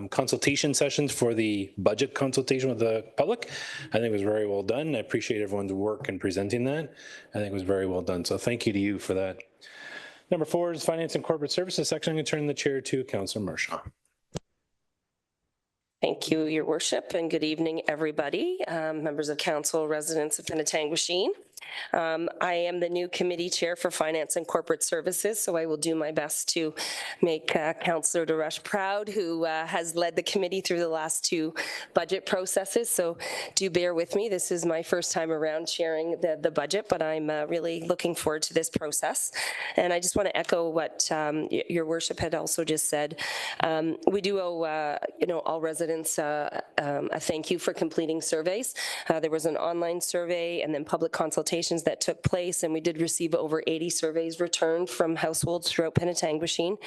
consultation sessions for the budget consultation with the public. I think it was very well done. I appreciate everyone's work in presenting that. I think it was very well done. So thank you to you for that. Number 4 is Finance and Corporate Services section. I'm going to turn the chair to Councillor Marchand. Thank you, Your Worship, and good evening, everybody, members of council, residents of Penetanguishene. I am the new committee chair for Finance and Corporate Services, so I will do my best to make Councillor Darush proud, who has led the committee through the last 2 budget processes. So do bear with me. This is my first time around chairing the budget, but I'm really looking forward to this process. And I just want to echo what Your Worship had also just said. We do owe, all residents a thank you for completing surveys. There was an online survey and then public consultations that took place, and we did receive over 80 surveys returned from households throughout Penetanguishene.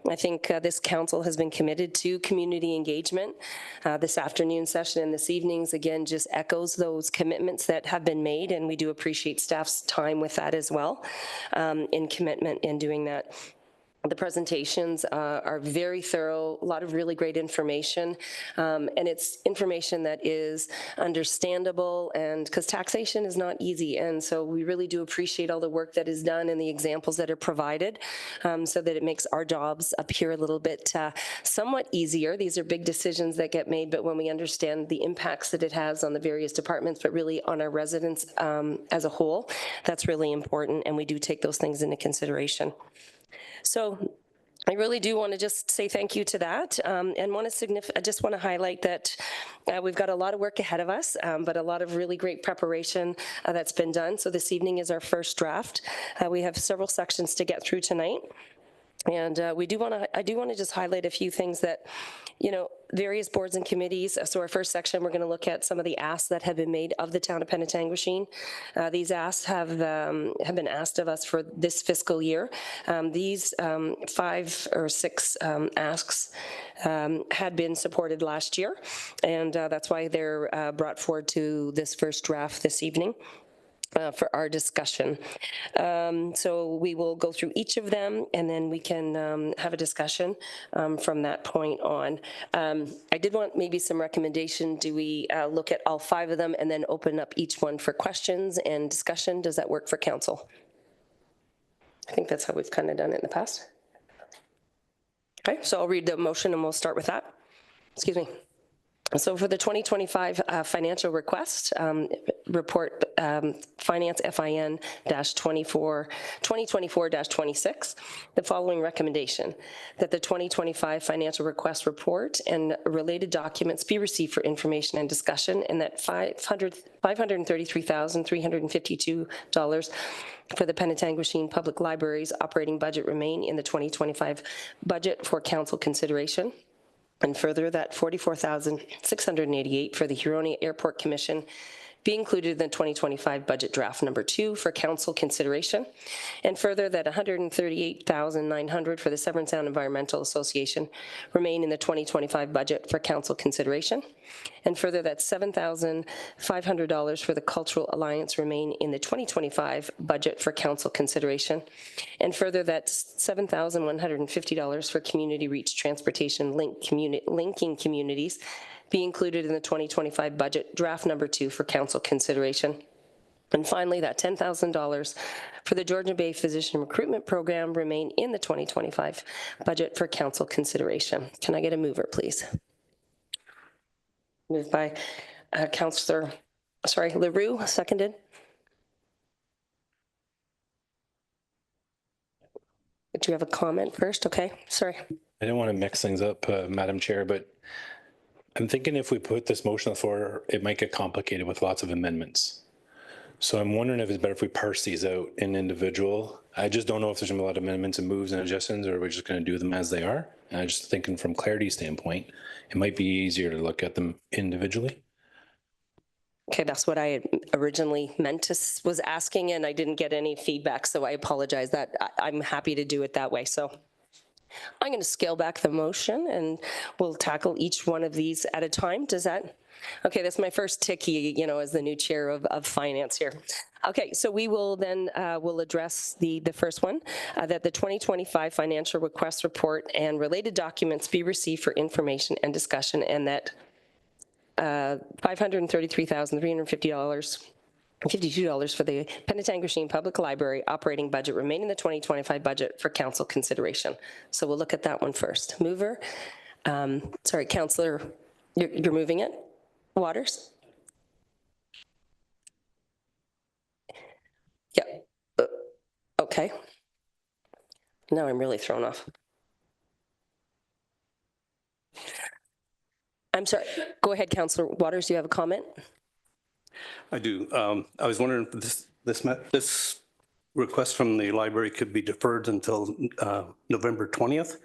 I think this council has been committed to community engagement. This afternoon session and this evening's again just echoes those commitments that have been made, and we do appreciate staff's time with that as well, in commitment in doing that. The presentations are very thorough, a lot of really great information, and it's information that is understandable, and because taxation is not easy, and so we really do appreciate all the work that is done and the examples that are provided, so that it makes our jobs appear a little bit somewhat easier. These are big decisions that get made, but when we understand the impacts that it has on the various departments, but really on our residents as a whole, that's really important, and we do take those things into consideration. So I really do want to just say thank you to that, and I just want to highlight that we've got a lot of work ahead of us, but a lot of really great preparation that's been done. So this evening is our first draft. We have several sections to get through tonight. And I do want to just highlight a few things that, various boards and committees. So our first section, we're going to look at some of the asks that have been made of the town of Penetanguishene. These asks have been asked of us for this fiscal year. These 5 or 6 asks had been supported last year, and that's why they're brought forward to this first draft this evening. For our discussion. So we will go through each of them, and then we can have a discussion from that point on. I did want maybe some recommendation. Do we look at all 5 of them and then open up each one for questions and discussion? Does that work for council? I think that's how we've kind of done it in the past. Okay, so I'll read the motion and we'll start with that. Excuse me. So for the 2025 financial request report, Finance FIN-2024-26, the following recommendation: that the 2025 financial request report and related documents be received for information and discussion, and that $533,352 for the Penetanguishene Public Library's operating budget remain in the 2025 budget for council consideration. And further, that $44,688 for the Huronia Airport Commission be included in the 2025 budget draft number 2 for council consideration. And further, that $138,900 for the Severn Sound Environmental Association remain in the 2025 budget for council consideration. And further, that $7,500 for the Cultural Alliance remain in the 2025 budget for council consideration. And further, that $7,150 for Community Reach Transportation linking communities be included in the 2025 budget draft number 2 for council consideration. And finally, that $10,000 for the Georgian Bay Physician Recruitment Program remain in the 2025 budget for council consideration. Can I get a mover, please? Moved by Councillor Leroux, seconded. Did you have a comment first? Okay, sorry. I don't want to mix things up, Madam Chair, but I'm thinking if we put this motion on the floor, it might get complicated with lots of amendments. So I'm wondering if it's better if we parse these out in individual. I just don't know if there's going to be a lot of amendments and moves and adjustments, or we're just going to do them as they are. And I'm just thinking from clarity standpoint, it might be easier to look at them individually. Okay, that's what I had originally was asking, and I didn't get any feedback, so I apologize. That I'm happy to do it that way. So I'm going to scale back the motion, and we'll tackle each one of these at a time. Does that Okay, that's my first ticky, as the new chair of finance here. Okay, so we will then, we'll address the first one, that the 2025 financial request report and related documents be received for information and discussion, and that $533,352 for the Penetanguishene Public Library operating budget remain in the 2025 budget for council consideration. So we'll look at that one first. Mover, sorry, Councillor, you're moving it? Waters? Yeah. Okay. Now I'm really thrown off. I'm sorry. Go ahead, Councillor Waters. Do you have a comment? I do. I was wondering if this request from the library could be deferred until November 20th,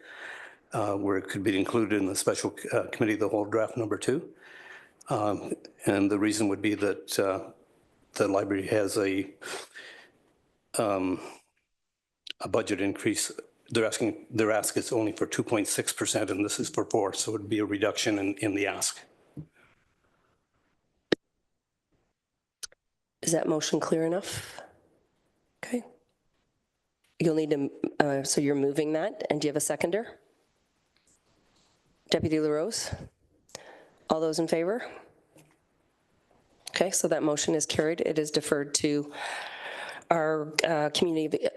where it could be included in the special committee of the whole draft number 2. And the reason would be that the library has a budget increase. Their ask is only for 2.6%, and this is for 4%, so it would be a reduction in the ask. Is that motion clear enough? Okay. You'll need to, so you're moving that, and do you have a seconder? Deputy LaRose? All those in favor? Okay, so that motion is carried. It is deferred to our community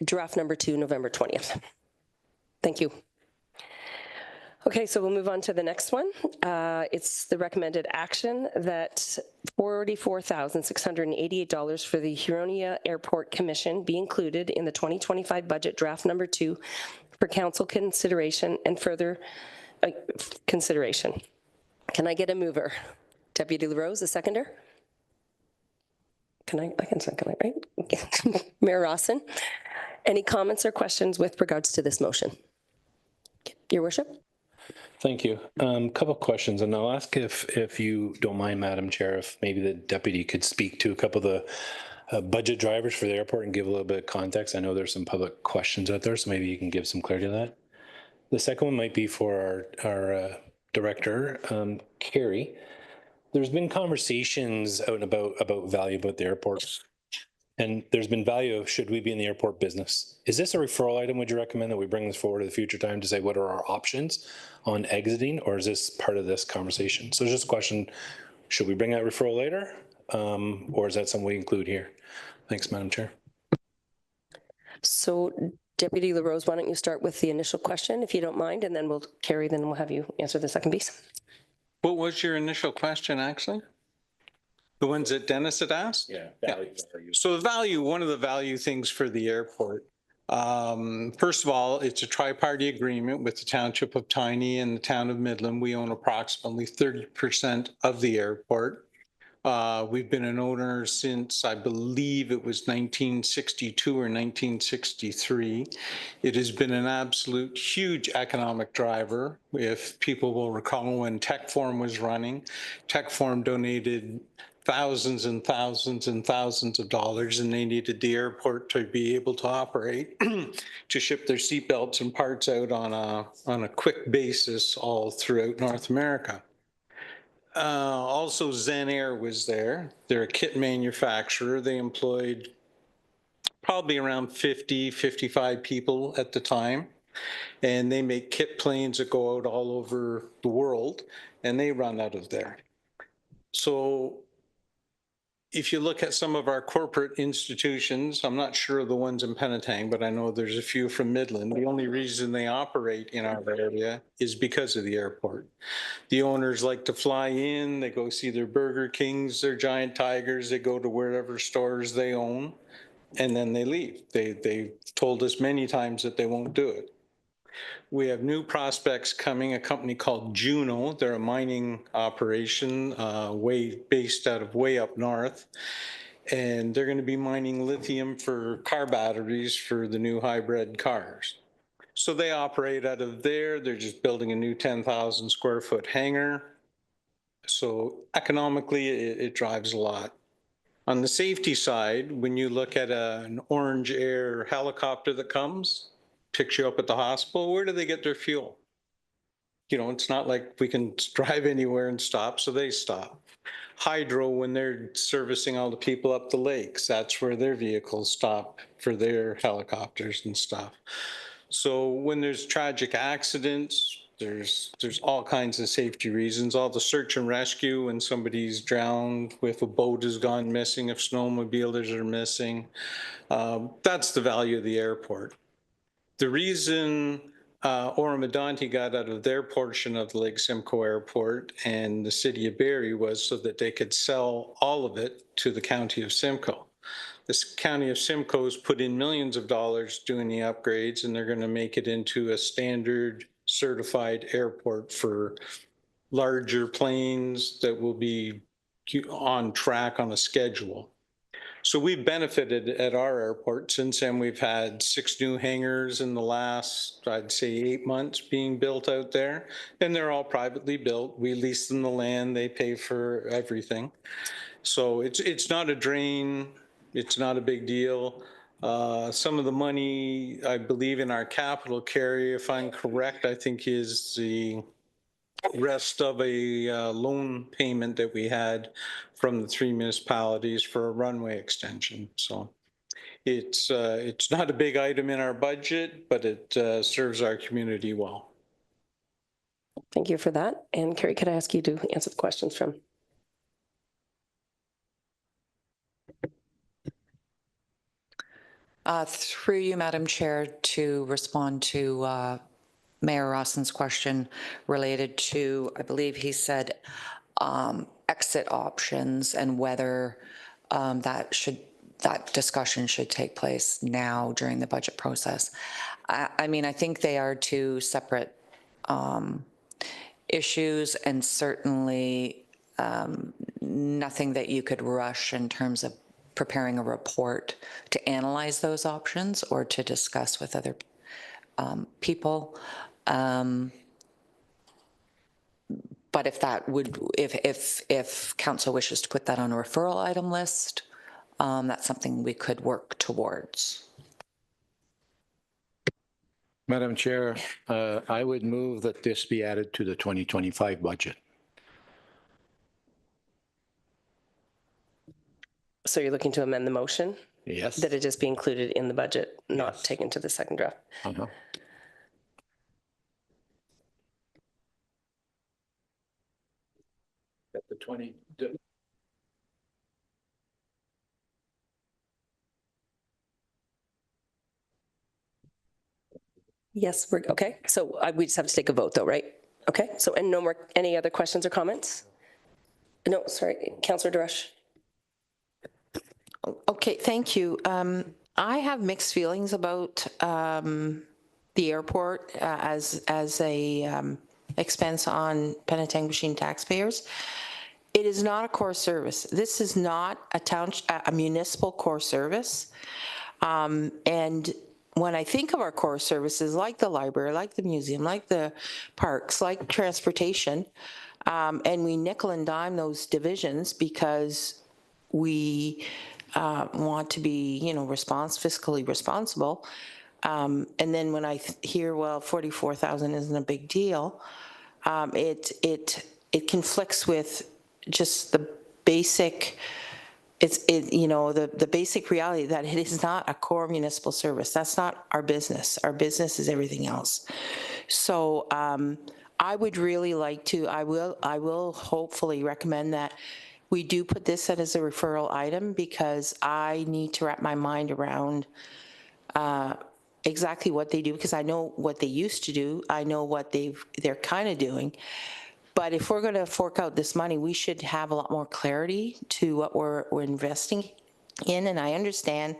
draft number 2, November 20th. Thank you. Okay, so we'll move on to the next one. It's the recommended action that $44,688 for the Huronia Airport Commission be included in the 2025 budget draft number 2 for council consideration and further consideration. Can I get a mover? Deputy LaRose, a seconder? I can second it, right? Mayor Rawson, any comments or questions with regards to this motion? Your worship? Thank you. Couple of questions, and I'll ask if you don't mind, Madam Chair, if maybe the deputy could speak to a couple of the budget drivers for the airport and give a little bit of context. I know there's some public questions out there, so maybe you can give some clarity to that. The second one might be for our director, Carrie. There's been conversations out and about value about the airport, and there's been value of should we be in the airport business. Is this a referral item? Would you recommend that we bring this forward to the future time to say what are our options on exiting, or is this part of this conversation? So just a question, should we bring that referral later, or is that something we include here? Thanks, Madam Chair. So Deputy LaRose, why don't you start with the initial question, if you don't mind, and then we'll carry, then we'll have you answer the second piece. What was your initial question, actually? The ones that Dennis had asked? Yeah. So the value, one of the value things for the airport, first of all, it's a tri-party agreement with the Township of Tiny and the Town of Midland. We own approximately 30% of the airport. We've been an owner since, I believe it was 1962 or 1963. It has been an absolute huge economic driver. If people will recall, when TechForm was running, TechForm donated thousands and thousands and thousands of dollars, and they needed the airport to be able to operate, to ship their seatbelts and parts out on a quick basis all throughout North America. Also, Zen Air was there. They're a kit manufacturer. They employed probably around 50, 55 people at the time. And they make kit planes that go out all over the world, and they run out of there. So if you look at some of our corporate institutions, I'm not sure of the ones in Penetang, but I know there's a few from Midland. The only reason they operate in our area is because of the airport. The owners like to fly in, they go see their Burger Kings, their Giant Tigers, they go to wherever stores they own, and then they leave. They've told us many times that they won't do it. We have new prospects coming, a company called Juno. They're a mining operation based out of way up north. And they're going to be mining lithium for car batteries for the new hybrid cars. So they operate out of there. They're just building a new 10,000 square foot hangar. So economically, it drives a lot. On the safety side, when you look at an Orange Air helicopter that comes, picks you up at the hospital, where do they get their fuel? You know, it's not like we can drive anywhere and stop, so they stop. Hydro, when they're servicing all the people up the lakes, that's where their vehicles stop for their helicopters and stuff. So when there's tragic accidents, there's all kinds of safety reasons. All the search and rescue when somebody's drowned, if a boat has gone missing, if snowmobilers are missing, that's the value of the airport. The reason Oro-Medonte got out of their portion of the Lake Simcoe Airport and the city of Barrie was so that they could sell all of it to the county of Simcoe. This county of Simcoe has put in millions of dollars doing the upgrades, and they're going to make it into a standard certified airport for larger planes that will be on track on a schedule. So we've benefited at our airport. Since then, we've had 6 new hangars in the last, I'd say, 8 months being built out there. And they're all privately built. We lease them the land, they pay for everything. So it's not a drain, it's not a big deal. Some of the money, I believe in our capital carry, if I'm correct, I think is the rest of a loan payment that we had from the 3 municipalities for a runway extension. So it's not a big item in our budget, but it serves our community well. Thank you for that. And Carrie, could I ask you to answer the questions from? Through you, Madam Chair, to respond to Mayor Rawson's question related to, I believe he said, exit options and whether that discussion should take place now during the budget process. I mean, I think they are two separate issues, and certainly nothing that you could rush in terms of preparing a report to analyze those options or to discuss with other people. But if that would, if council wishes to put that on a referral item list, that's something we could work towards. Madam Chair, I would move that this be added to the 2025 budget. So you're looking to amend the motion? Yes. That it just be included in the budget, not taken to the second draft? Uh-huh. At the 20. Yes, we're okay. So we just have to take a vote though, right? Okay. So, and no more, any other questions or comments? No, sorry, Councillor Duresh. Okay, thank you. I have mixed feelings about the airport as a expense on Penetanguishene taxpayers. It is not a core service. This is not a municipal core service. And when I think of our core services, like the library, like the museum, like the parks, like transportation, and we nickel and dime those divisions because we want to be, fiscally responsible. And then when I hear, well, 44,000 isn't a big deal, it conflicts with just the basic. The basic reality that it is not a core municipal service. That's not our business. Our business is everything else. So I would really like to, I will hopefully recommend that we do put this as a referral item, because I need to wrap my mind around exactly what they do, because I know what they used to do. I know what they're kind of doing. But if we're going to fork out this money, we should have a lot more clarity to what we're investing in. And I understand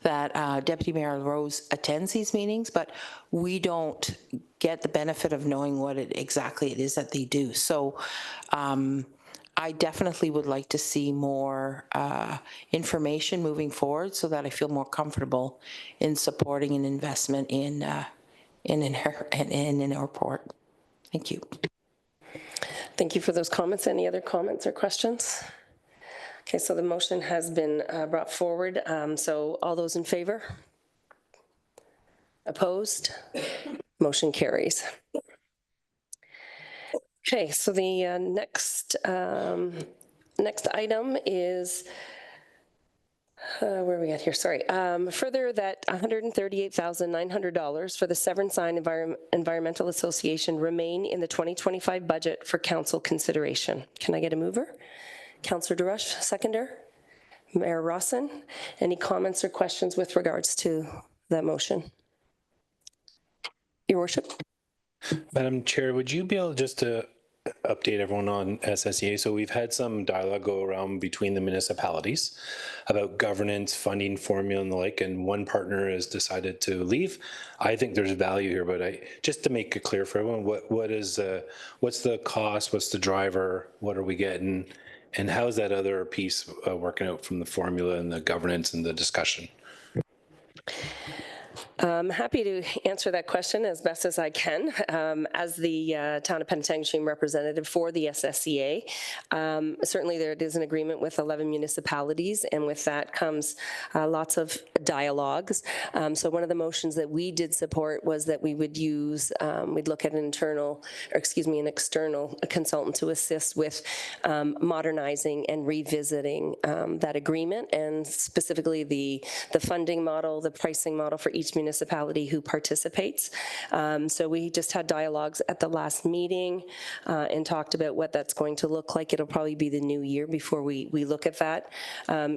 that Deputy Mayor Rose attends these meetings, but we don't get the benefit of knowing what exactly it is that they do. So I definitely would like to see more information moving forward, so that I feel more comfortable in supporting an investment in an airport. Thank you. Thank you for those comments. Any other comments or questions? Okay, so the motion has been brought forward. So all those in favor? Opposed? Motion carries. Okay, so the next item is, where are we at here? Sorry. Further that $138,900 for the Severn Sign Environmental Association remain in the 2025 budget for council consideration. Can I get a mover? Councillor DeRush, seconder. Mayor Rawson, any comments or questions with regards to that motion? Your worship. Madam Chair, would you be able just to update everyone on SSEA? So we've had some dialogue go around between the municipalities about governance, funding formula and the like, and one partner has decided to leave. I think there's value here, but just to make it clear for everyone, what's the cost, what's the driver, what are we getting, and how's that other piece working out from the formula and the governance and the discussion? I'm happy to answer that question as best as I can. As the Town of Penetanguishene representative for the SSEA, certainly there is an agreement with 11 municipalities, and with that comes lots of dialogues. So one of the motions that we did support was that we would use, we'd look at an external consultant to assist with modernizing and revisiting that agreement, and specifically the funding model, the pricing model for each municipality who participates. So we just had dialogues at the last meeting and talked about what that's going to look like. It'll probably be the new year before we look at that.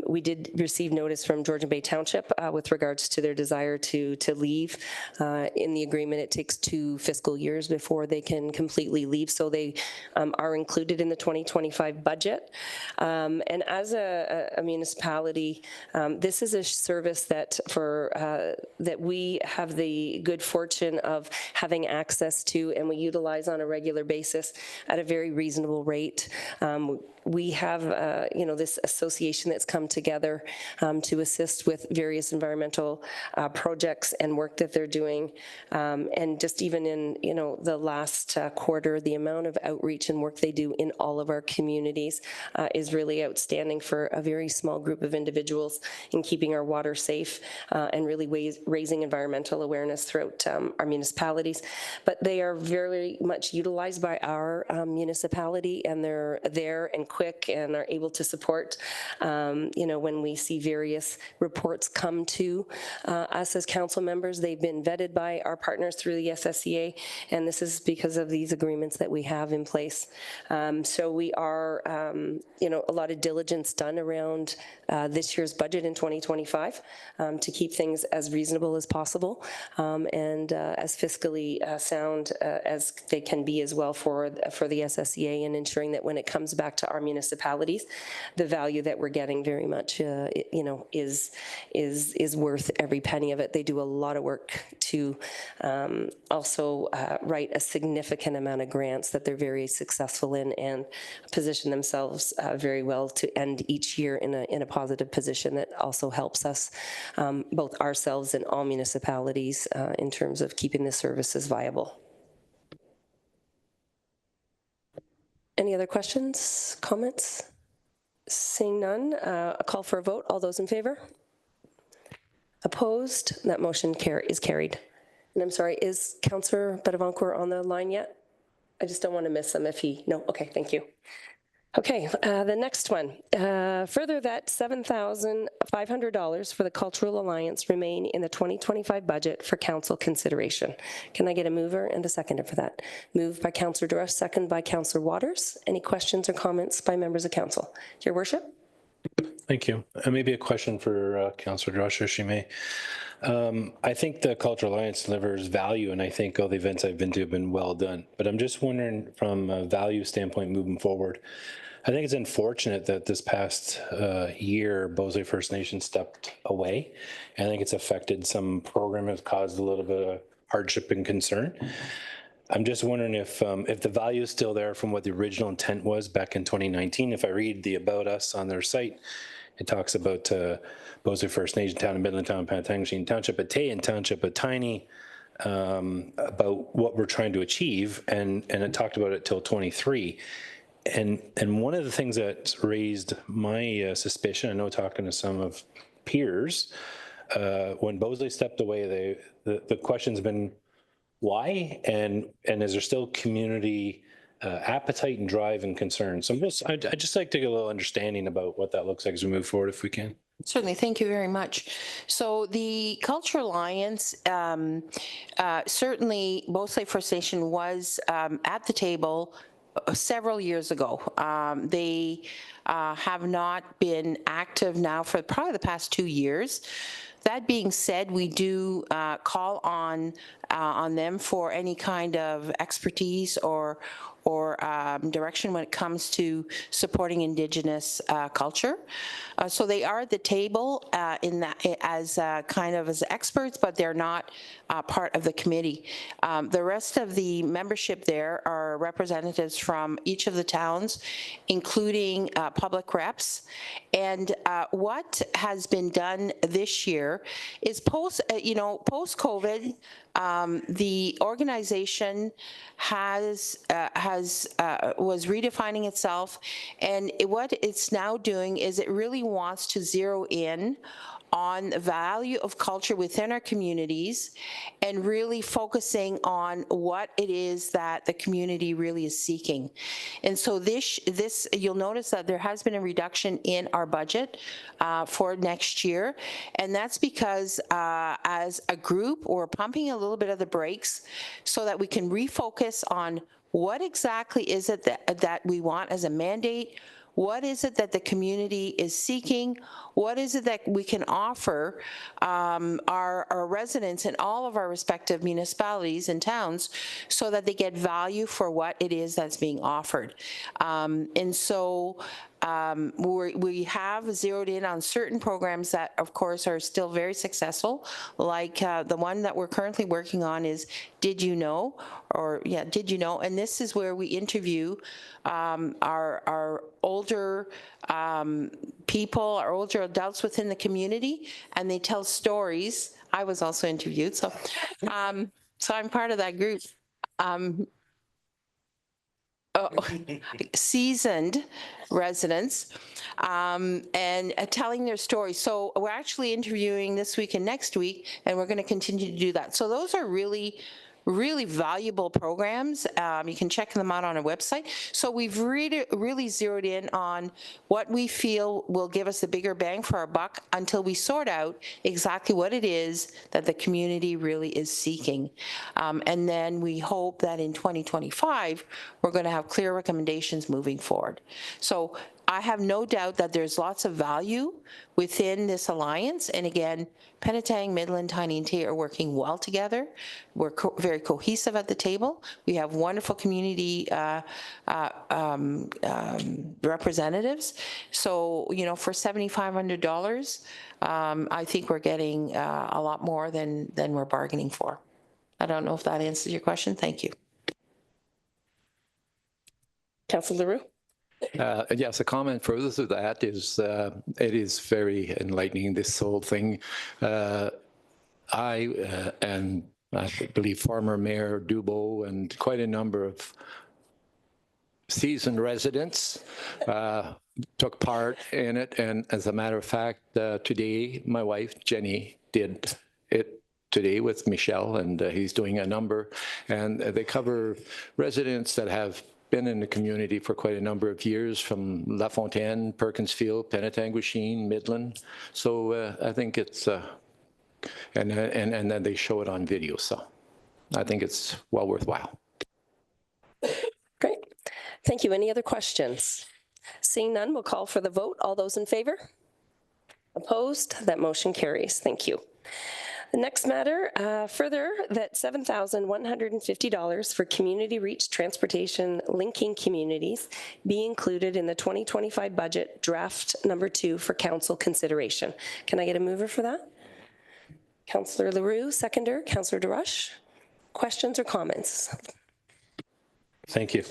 We did receive notice from Georgian Bay Township with regards to their desire to leave. In the agreement, it takes 2 fiscal years before they can completely leave, so they are included in the 2025 budget. And as a municipality, this is a service that that we have the good fortune of having access to, and we utilize on a regular basis at a very reasonable rate. We have, this association that's come together to assist with various environmental projects and work that they're doing. And just even in, the last quarter, the amount of outreach and work they do in all of our communities is really outstanding for a very small group of individuals in keeping our water safe and really raising environmental awareness throughout our municipalities. But they are very much utilized by our municipality, and they're there and quick and are able to support, when we see various reports come to us as council members. They've been vetted by our partners through the SSEA, and this is because of these agreements that we have in place. So we are, a lot of diligence done around this year's budget in 2025 to keep things as reasonable as possible and as fiscally sound as they can be as well for the SSEA, and ensuring that when it comes back to our municipalities, the value that we're getting very much, is worth every penny of it. They do a lot of work to also write a significant amount of grants that they're very successful in, and position themselves very well to end each year in a positive position that also helps us, both ourselves and all municipalities, in terms of keeping the services viable. Any other questions, comments? Seeing none, a call for a vote. All those in favor? Opposed? That motion is carried. And I'm sorry, is Councillor Bedevancourt on the line yet? I just don't want to miss him if no, okay, thank you. Okay, the next one. Further that $7,500 for the Cultural Alliance remain in the 2025 budget for council consideration. Can I get a mover and a seconder for that? Moved by Councillor DeRush, second by Councillor Waters. Any questions or comments by members of council? Your worship. Thank you. Maybe a question for Councillor DeRush, if she may. I think the Cultural Alliance delivers value, and I think all the events I've been to have been well done. But I'm just wondering, from a value standpoint moving forward, I think it's unfortunate that this past year, Beausoleil First Nation stepped away. And I think it's affected some program, has caused a little bit of hardship and concern. I'm just wondering if the value is still there from what the original intent was back in 2019. If I read the About Us on their site, it talks about Beausoleil First Nation Town in Midland Town, Penetanguishene Township, Atayan Township, a tiny, about what we're trying to achieve, and it talked about it till 23. And one of the things that raised my suspicion, I know talking to some of peers, when Beausoleil stepped away, the question's been why, and is there still community appetite and drive and concern. So I'd just like to get a little understanding about what that looks like as we move forward, if we can. Certainly, thank you very much. So the Culture Alliance, certainly Beausoleil First Nation was at the table several years ago. They have not been active now for probably the past 2 years. That being said, we do call on them for any kind of expertise or direction when it comes to supporting Indigenous culture. So they are at the table in that as kind of as experts, but they're not part of the committee. The rest of the membership there are representatives from each of the towns, including public reps. And what has been done this year is post-COVID, the organization was redefining itself, and what it's now doing is it really wants to zero in on the value of culture within our communities and really focusing on what it is that the community really is seeking. And so this you'll notice that there has been a reduction in our budget for next year, and that's because as a group we're pumping a little bit of the brakes so that we can refocus on what exactly is it that we want as a mandate. What is it that the community is seeking? What is it that we can offer our residents in all of our respective municipalities and towns so that they get value for what it is that's being offered? And so we have zeroed in on certain programs that, of course, are still very successful, like the one that we're currently working on is Did You Know? Did You Know? And this is where we interview our older people, our older adults within the community, and they tell stories. I was also interviewed, so I'm part of that group. Seasoned residents and telling their stories. So we're actually interviewing this week and next week, and we're going to continue to do that. So those are really valuable programs. You can check them out on our website. So we've really zeroed in on what we feel will give us the bigger bang for our buck until we sort out exactly what it is that the community really is seeking. And then we hope that in 2025, we're going to have clear recommendations moving forward. So I have no doubt that there's lots of value within this alliance. And again, Penetang, Midland, Tiny and Tea are working well together. We're very cohesive at the table. We have wonderful community representatives. So, for $7,500, I think we're getting a lot more than we're bargaining for. I don't know if that answers your question. Thank you. Councillor Leroux? Yes, a comment further to that is it is very enlightening, this whole thing. And I believe former Mayor Dubo and quite a number of seasoned residents took part in it. And as a matter of fact, today, my wife, Jenny, did it today with Michelle, and he's doing a number. And they cover residents that have been in the community for quite a number of years, from La Fontaine, Perkinsfield, Penetanguishene, Midland. So I think it's, and then they show it on video. So I think it's well worthwhile. Great. Thank you. Any other questions? Seeing none, we'll call for the vote. All those in favor? Opposed? That motion carries. Thank you. The next matter, further, that $7,150 for community reach transportation linking communities be included in the 2025 budget draft number 2 for council consideration. Can I get a mover for that? Councillor Leroux, seconder. Councillor DeRush. Questions or comments? Thank you.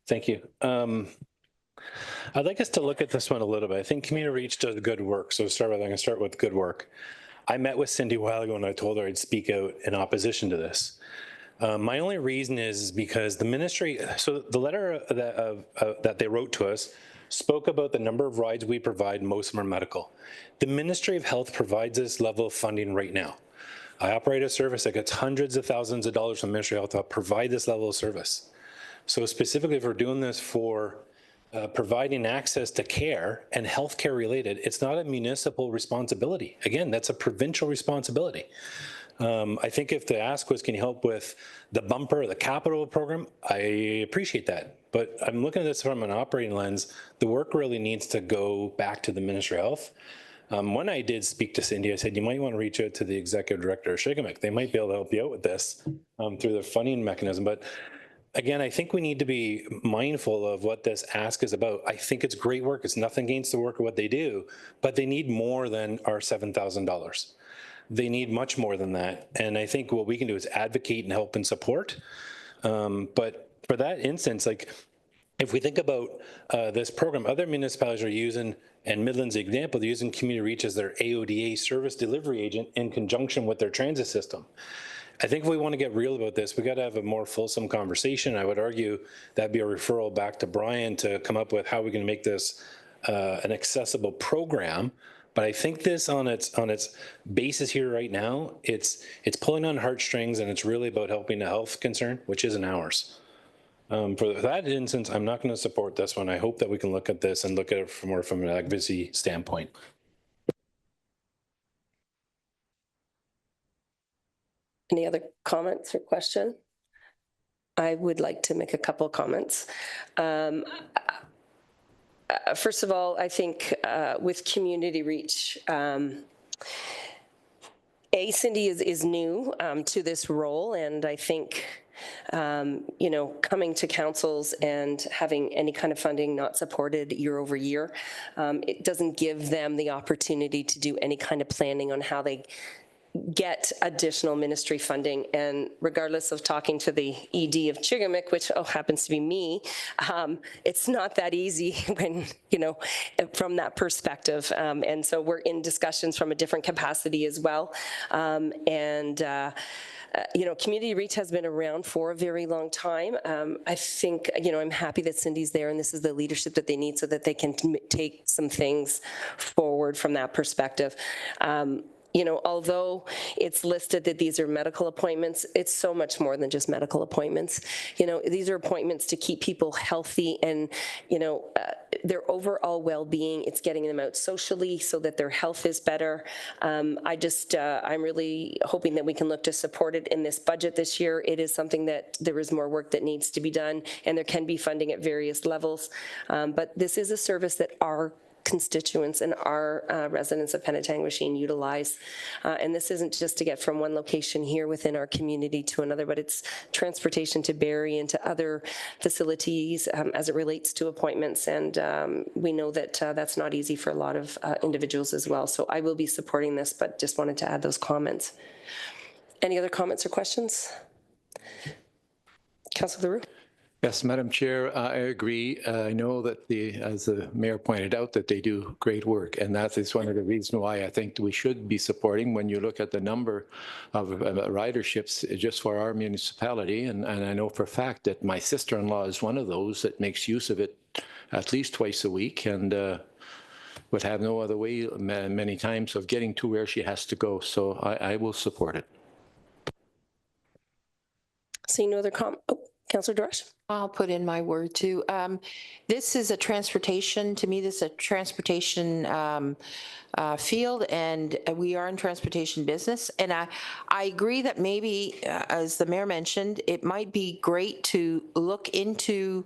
Thank you. I'd like us to look at this one a little bit. I think Community Reach does good work. So I'm going to start with good work. I met with Cindy a while ago and I told her I'd speak out in opposition to this. My only reason is because the ministry, so the letter that they wrote to us spoke about the number of rides we provide, most of them are medical. The Ministry of Health provides this level of funding right now. I operate a service that gets hundreds of thousands of dollars from the Ministry of Health to provide this level of service. So specifically, if we're doing this for providing access to care and healthcare related, it's not a municipal responsibility. Again, that's a provincial responsibility. I think if the ask was, can you help with the bumper, the capital program, I appreciate that. But I'm looking at this from an operating lens. The work really needs to go back to the Ministry of Health. When I did speak to Cindy, I said, you might want to reach out to the executive director of Shigamick. They might be able to help you out with this through their funding mechanism. But again, I think we need to be mindful of what this ask is about. I think it's great work. It's nothing against the work of what they do, but they need more than our $7,000. They need much more than that. And I think what we can do is advocate and help and support. But for that instance, like if we think about this program, other municipalities are using, and Midland's example, they're using Community Reach as their AODA service delivery agent in conjunction with their transit system. I think if we want to get real about this, we got to have a more fulsome conversation. I would argue that'd be a referral back to Brian to come up with how we can make this an accessible program. But I think this on its basis here right now, it's pulling on heartstrings, and it's really about helping a health concern, which isn't ours. For that instance, I'm not going to support this one. I hope that we can look at this and look at it more from an advocacy standpoint. Any other comments or question? I would like to make a couple of comments. First of all, I think with Community Reach, Cindy is new to this role, and I think coming to councils and having any kind of funding not supported year over year, it doesn't give them the opportunity to do any kind of planning on how they get additional ministry funding. And regardless of talking to the ED of Chigamick, which happens to be me, it's not that easy when, from that perspective. And so we're in discussions from a different capacity as well. Community Reach has been around for a very long time. I think, I'm happy that Cindy's there and this is the leadership that they need so that they can take some things forward from that perspective. Although it's listed that these are medical appointments, it's so much more than just medical appointments. These are appointments to keep people healthy and, their overall well-being. It's getting them out socially so that their health is better. I'm really hoping that we can look to support it in this budget this year. It is something that there is more work that needs to be done, and there can be funding at various levels. But this is a service that our constituents and our residents of Penetanguishene utilize. And this isn't just to get from one location here within our community to another, but it's transportation to Barrie and to other facilities as it relates to appointments. And we know that that's not easy for a lot of individuals as well. So I will be supporting this, but just wanted to add those comments. Any other comments or questions? Councillor Leroux? Yes, Madam Chair, I agree. I know that as the mayor pointed out, that they do great work, and that is one of the reasons why I think we should be supporting when you look at the number of riderships just for our municipality. And I know for a fact that my sister-in-law is one of those that makes use of it at least twice a week, and would have no other way many times of getting to where she has to go. So I will support it. Seeing no other comment. Oh, Councillor Doresh. I'll put in my word too. This is a transportation, to me, this is a transportation field, and we are in transportation business. And I agree that maybe, as the mayor mentioned, it might be great to look into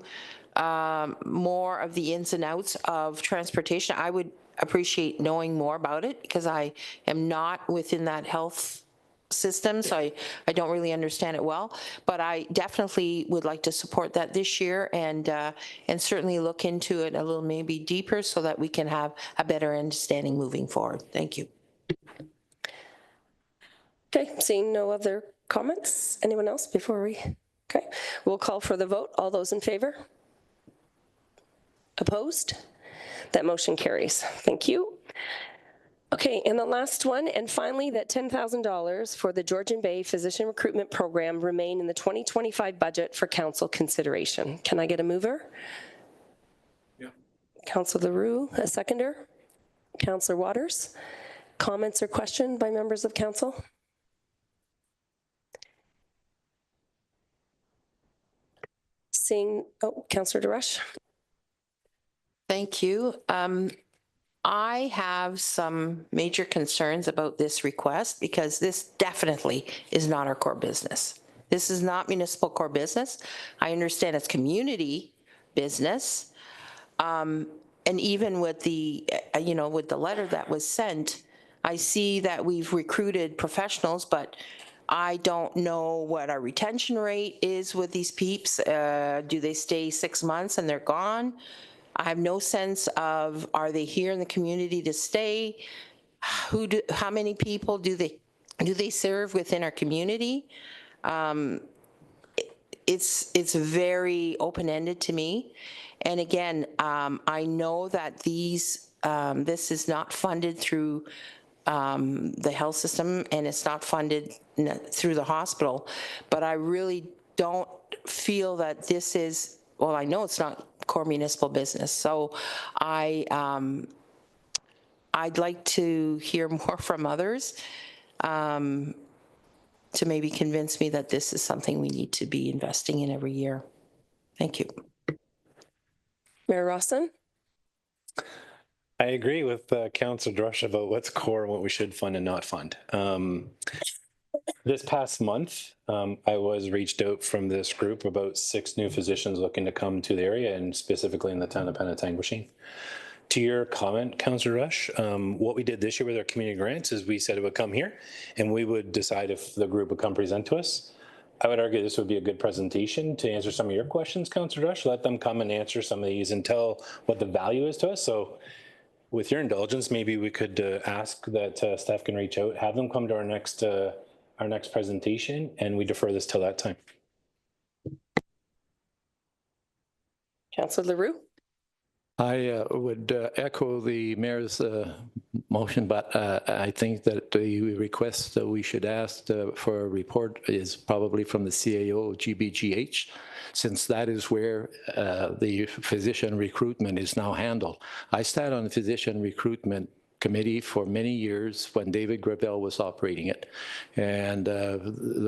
more of the ins and outs of transportation. I would appreciate knowing more about it because I am not within that health system, so I don't really understand it well, but I definitely would like to support that this year and certainly look into it a little maybe deeper so that we can have a better understanding moving forward. Thank you. Okay, seeing no other comments. Anyone else before we? Okay, we'll call for the vote. All those in favor? Opposed? That motion carries. Thank you. Okay, and the last one, and finally, that $10,000 for the Georgian Bay Physician Recruitment Program remain in the 2025 budget for council consideration. Can I get a mover? Yeah. Councillor Leroux, a seconder. Councillor Waters. Comments or question by members of council? Seeing, Councillor DeRush. Thank you. I have some major concerns about this request because this definitely is not our core business. This is not municipal core business. I understand it's community business. And even with the, with the letter that was sent, I see that we've recruited professionals, but I don't know what our retention rate is with these peeps. Do they stay 6 months and they're gone? I have no sense of, are they here in the community to stay? How many people do they serve within our community? It's very open-ended to me. And again, I know that this is not funded through the health system and it's not funded through the hospital, but I really don't feel that this is, well, I know it's not core municipal business. So I'd like to hear more from others to maybe convince me that this is something we need to be investing in every year. Thank you. Mayor Rawson. I agree with Councillor Drush about what's core and what we should fund and not fund. This past month, I was reached out from this group about 6 new physicians looking to come to the area and specifically in the town of Penetanguishene. To your comment, Councillor Rush, what we did this year with our community grants is we said it would come here and we would decide if the group would come present to us. I would argue this would be a good presentation to answer some of your questions, Councillor Rush. Let them come and answer some of these and tell what the value is to us. So with your indulgence, maybe we could ask that staff can reach out, have them come to our next presentation, and we defer this till that time. Councillor Leroux. I would echo the mayor's motion, but I think that the request that we should ask for a report is probably from the CAO GBGH, since that is where the physician recruitment is now handled. I sat on the physician recruitment committee for many years when David Gravel was operating it. And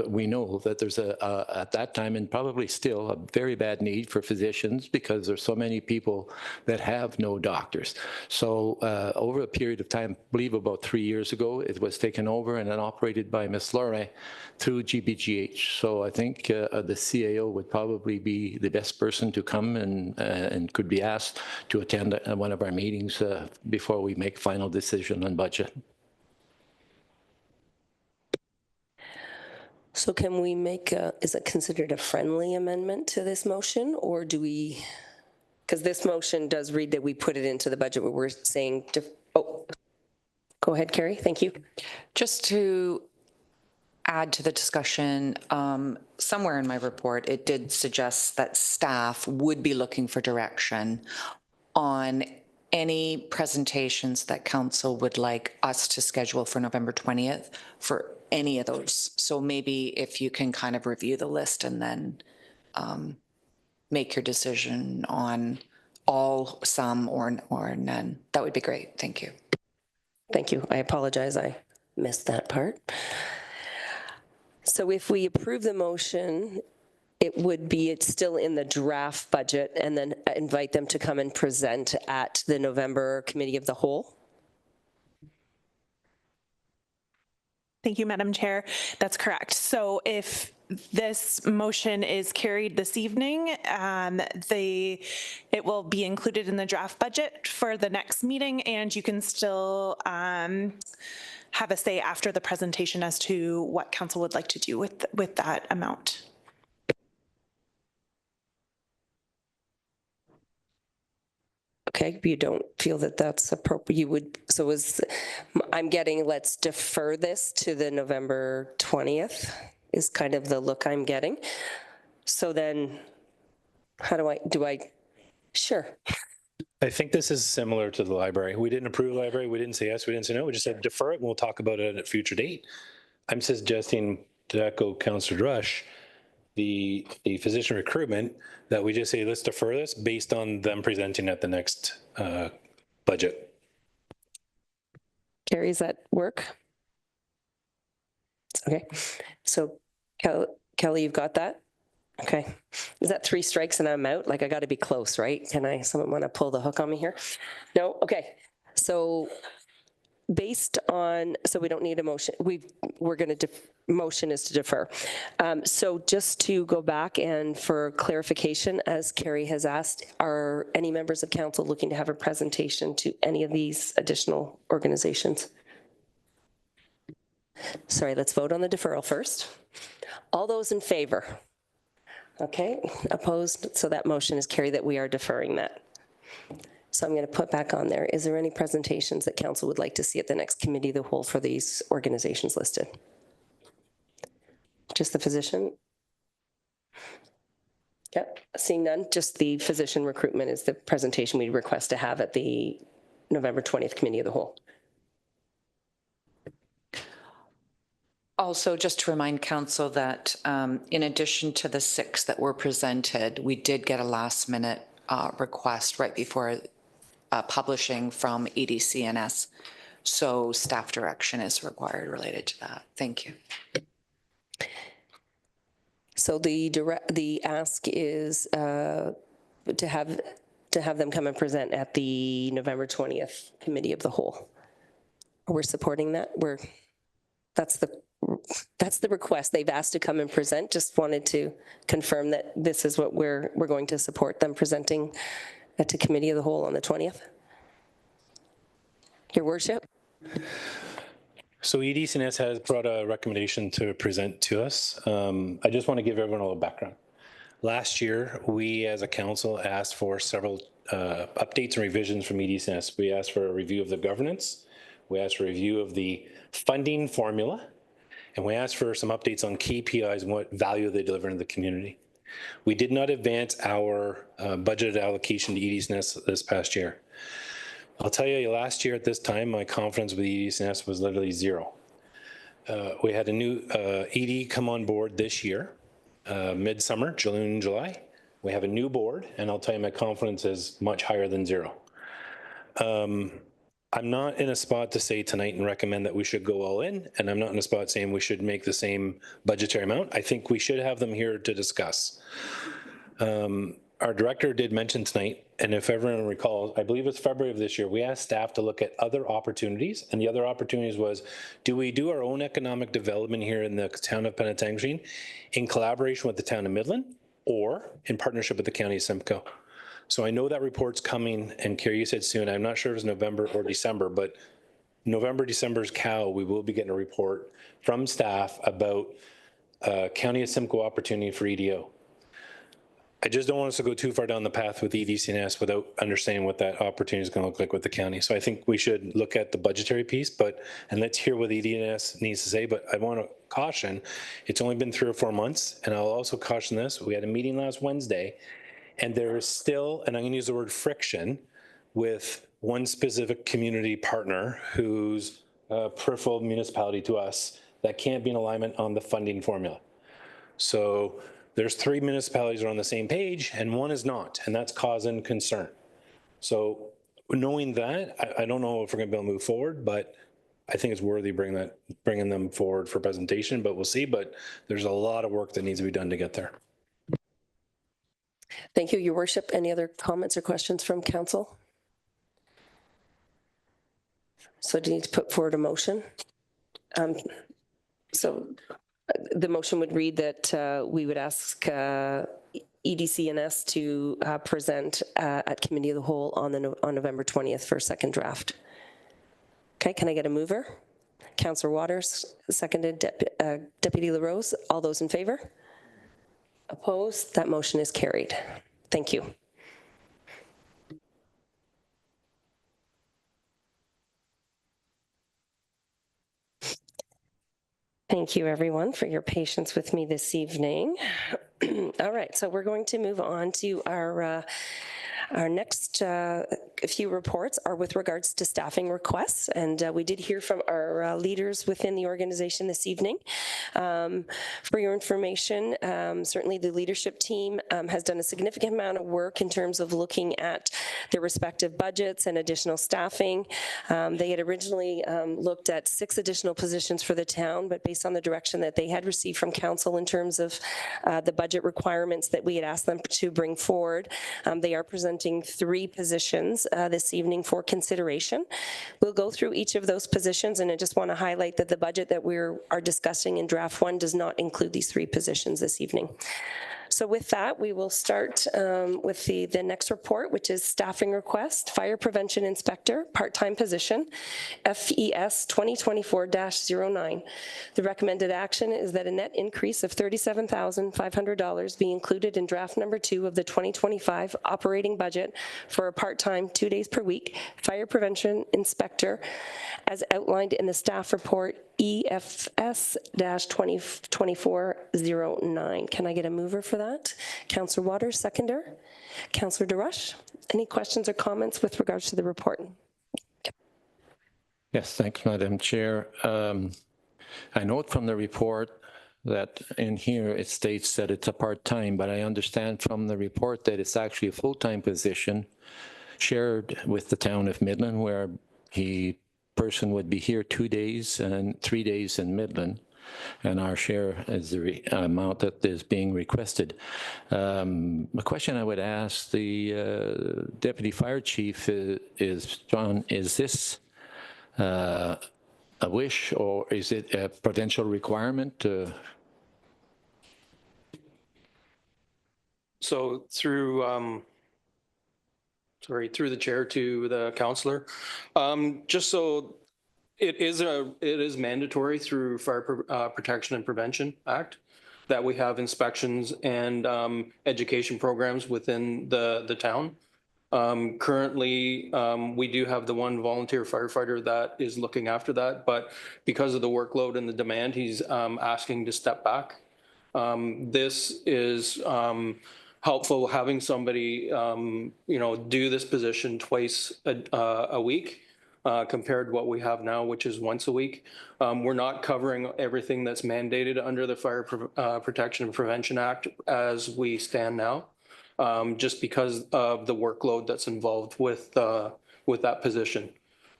we know that there's at that time and probably still a very bad need for physicians because there's so many people that have no doctors. So over a period of time, I believe about 3 years ago, it was taken over and then operated by Ms. Lorraine through GBGH. So I think the CAO would probably be the best person to come and could be asked to attend one of our meetings before we make final decision on budget. So can we make is it considered a friendly amendment to this motion, or do we, because this motion does read that we put it into the budget, but we're saying, go ahead, Carrie, thank you. Just to add to the discussion, somewhere in my report, it did suggest that staff would be looking for direction on any presentations that council would like us to schedule for November 20th for any of those. So maybe if you can kind of review the list and then make your decision on all, some, or none, that would be great. Thank you. Thank you. I apologize. I missed that part. So if we approve the motion, it would be, it's still in the draft budget, and then invite them to come and present at the November Committee of the Whole. Thank you, Madam Chair. That's correct. So if this motion is carried this evening, it will be included in the draft budget for the next meeting, and you can still have a say after the presentation as to what council would like to do with that amount. Okay, you don't feel that that's appropriate, you would, so I'm getting, let's defer this to the November 20th is kind of the look I'm getting. So then, how do I, sure. I think this is similar to the library. We didn't approve the library. We didn't say yes. We didn't say no. We just said defer it and we'll talk about it at a future date. I'm suggesting, to echo Councillor Drush, the physician recruitment, that we just say, let's defer this based on them presenting at the next budget. Carrie, does that work? Okay, so Kelly, you've got that? Okay, Is that 3 strikes and I'm out? Like, I got to be close, right? Someone want to pull the hook on me here? No? Okay. So based on, so we don't need a motion. We're going to, motion is to defer. So just to go back and for clarification, as Carrie has asked, are any members of council looking to have a presentation to any of these additional organizations? Sorry, let's vote on the deferral first. All those in favor? Okay, opposed? So that motion is carried that we are deferring that. So I'm going to put back on there. Is there any presentations that council would like to see at the next committee of the whole for these organizations listed? Just the physician? Yep, seeing none, just the physician recruitment is the presentation we request to have at the November 20th committee of the whole. Also, just to remind council that in addition to the 6 that were presented, we did get a last minute request right before publishing from EDCNS. So staff direction is required related to that. Thank you. So the ask is to have them come and present at the November 20th committee of the whole. We're supporting that. That's the request. They've asked to come and present. Just wanted to confirm that this is what we're going to support them presenting at the committee of the whole on the 20th. Your worship. So EDCNS has brought a recommendation to present to us. I just want to give everyone a little background. Last year, we as a council asked for several updates and revisions from EDCNS. We asked for a review of the governance. We asked for a review of the funding formula. And we asked for some updates on KPIs and what value they deliver in the community. We did not advance our budgeted allocation to EDCNS this past year. I'll tell you, last year at this time, my confidence with EDCNS was literally 0. We had a new ED come on board this year, midsummer, June, July. We have a new board, and I'll tell you, my confidence is much higher than 0. I'm not in a spot to say tonight and recommend that we should go all in, and I'm not in a spot saying we should make the same budgetary amount. I think we should have them here to discuss. Our director did mention tonight, and if everyone recalls, I believe it's February of this year, we asked staff to look at other opportunities, and the other opportunities was, do we do our own economic development here in the town of Penetanguishene in collaboration with the town of Midland or in partnership with the county of Simcoe? So I know that report's coming, and Carrie, you said soon. I'm not sure if it's November or December, but November, December's cow, we will be getting a report from staff about county of Simcoe opportunity for EDO. I just don't want us to go too far down the path with EDCNS without understanding what that opportunity is going to look like with the county. So I think we should look at the budgetary piece, and let's hear what EDCNS needs to say. But I want to caution, it's only been 3 or 4 months, and I'll also caution this. We had a meeting last Wednesday, and there is still, and I'm going to use the word friction, with one specific community partner who's a peripheral municipality to us that can't be in alignment on the funding formula. So there's 3 municipalities that are on the same page and one is not, and that's causing concern. So knowing that, I don't know if we're going to be able to move forward, but I think it's worthy bringing them forward for presentation, but we'll see. But there's a lot of work that needs to be done to get there. Thank you, Your Worship. Any other comments or questions from council? So do you need to put forward a motion? So the motion would read that we would ask EDCNS to present at committee of the whole on November 20th for a second draft. Okay, can I get a mover? Councillor Waters, seconded. Deputy LaRose, all those in favor? Opposed? That motion is carried. Thank you. Thank you, everyone, for your patience with me this evening. All right, so we're going to move on to Our next few reports are with regards to staffing requests, and we did hear from our leaders within the organization this evening. For your information, certainly the leadership team has done a significant amount of work in terms of looking at their respective budgets and additional staffing. They had originally looked at 6 additional positions for the town, but based on the direction that they had received from council in terms of the budget requirements that we had asked them to bring forward, they are presenting 3 positions this evening for consideration. We'll go through each of those positions, and I just want to highlight that the budget that we are discussing in draft 1 does not include these 3 positions this evening. So with that, we will start with the next report, which is staffing request, fire prevention inspector, part-time position, FES 2024-09. The recommended action is that a net increase of $37,500 be included in draft number 2 of the 2025 operating budget for a part-time 2 days per week fire prevention inspector as outlined in the staff report EFS-2024-09. Can I get a mover for that? Councillor Waters, seconder. Councillor DeRush, any questions or comments with regards to the report? Yes, thanks, Madam Chair. I note from the report that in here it states that it's a part-time, but I understand from the report that it's actually a full-time position shared with the town of Midland, where the person would be here 2 days and 3 days in Midland, and our share is the amount that is being requested. The question I would ask the Deputy Fire Chief is, John, is this a wish or is it a potential requirement? So through through the chair to the councillor, just so it is mandatory through Fire Protection and Prevention Act that we have inspections and education programs within the town. Currently, we do have the one volunteer firefighter that is looking after that, but because of the workload and the demand, he's asking to step back. This is helpful having somebody, do this position twice a week compared to what we have now, which is once a week. We're not covering everything that's mandated under the Fire Protection and Prevention Act as we stand now, just because of the workload that's involved with that position.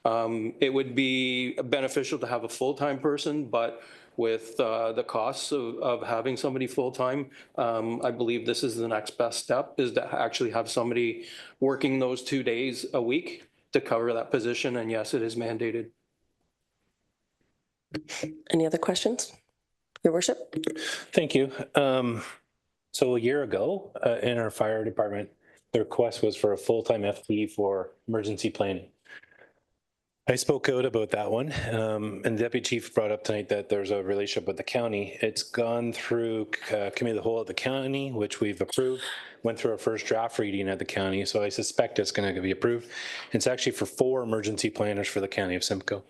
It would be beneficial to have a full-time person, but with the costs of having somebody full-time, I believe this is the next best step, is to actually have somebody working those 2 days a week to cover that position. And yes, it is mandated. Any other questions? Your worship? Thank you. So a year ago in our fire department, the request was for a full-time FTE for emergency planning. I spoke out about that one, and the Deputy Chief brought up tonight that there's a relationship with the county. It's gone through Committee of the Whole at the county, which we've approved, went through our first draft reading at the county, so I suspect it's going to be approved. It's actually for 4 emergency planners for the county of Simcoe.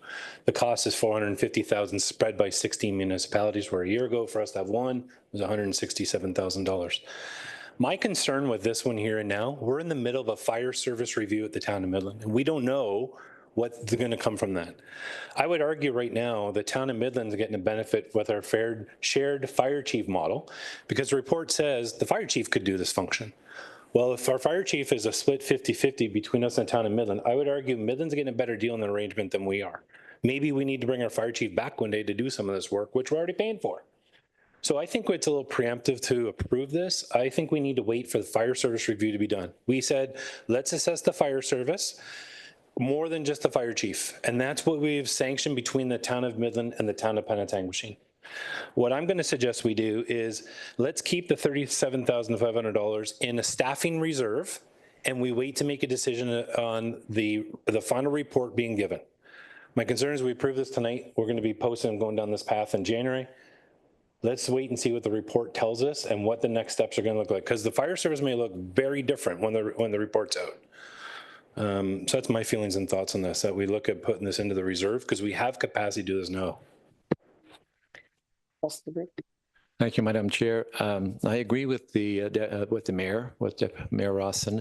The cost is $450,000 spread by 16 municipalities, where a year ago for us to have one was $167,000. My concern with this one here and now, we're in the middle of a fire service review at the town of Midland, and we don't know what's going to come from that. I would argue right now the town of Midland is getting a benefit with our shared fire chief model, because the report says the fire chief could do this function. Well, if our fire chief is a split 50-50 between us and the town of Midland, I would argue Midland's getting a better deal in the arrangement than we are. Maybe we need to bring our fire chief back one day to do some of this work, which we're already paying for. So I think it's a little preemptive to approve this. I think we need to wait for the fire service review to be done. We said, let's assess the fire service more than just the fire chief. And that's what we've sanctioned between the town of Midland and the town of Penetanguishene. What I'm going to suggest we do is let's keep the $37,500 in a staffing reserve, and we wait to make a decision on the final report being given. My concern is we approve this tonight. We're going to be posting and going down this path in January. Let's wait and see what the report tells us and what the next steps are going to look like, because the fire service may look very different when the report's out. So that's my feelings and thoughts on this, that we look at putting this into the reserve because we have capacity to do this now. Thank you, Madam Chair. I agree with the mayor, with Mayor Rawson,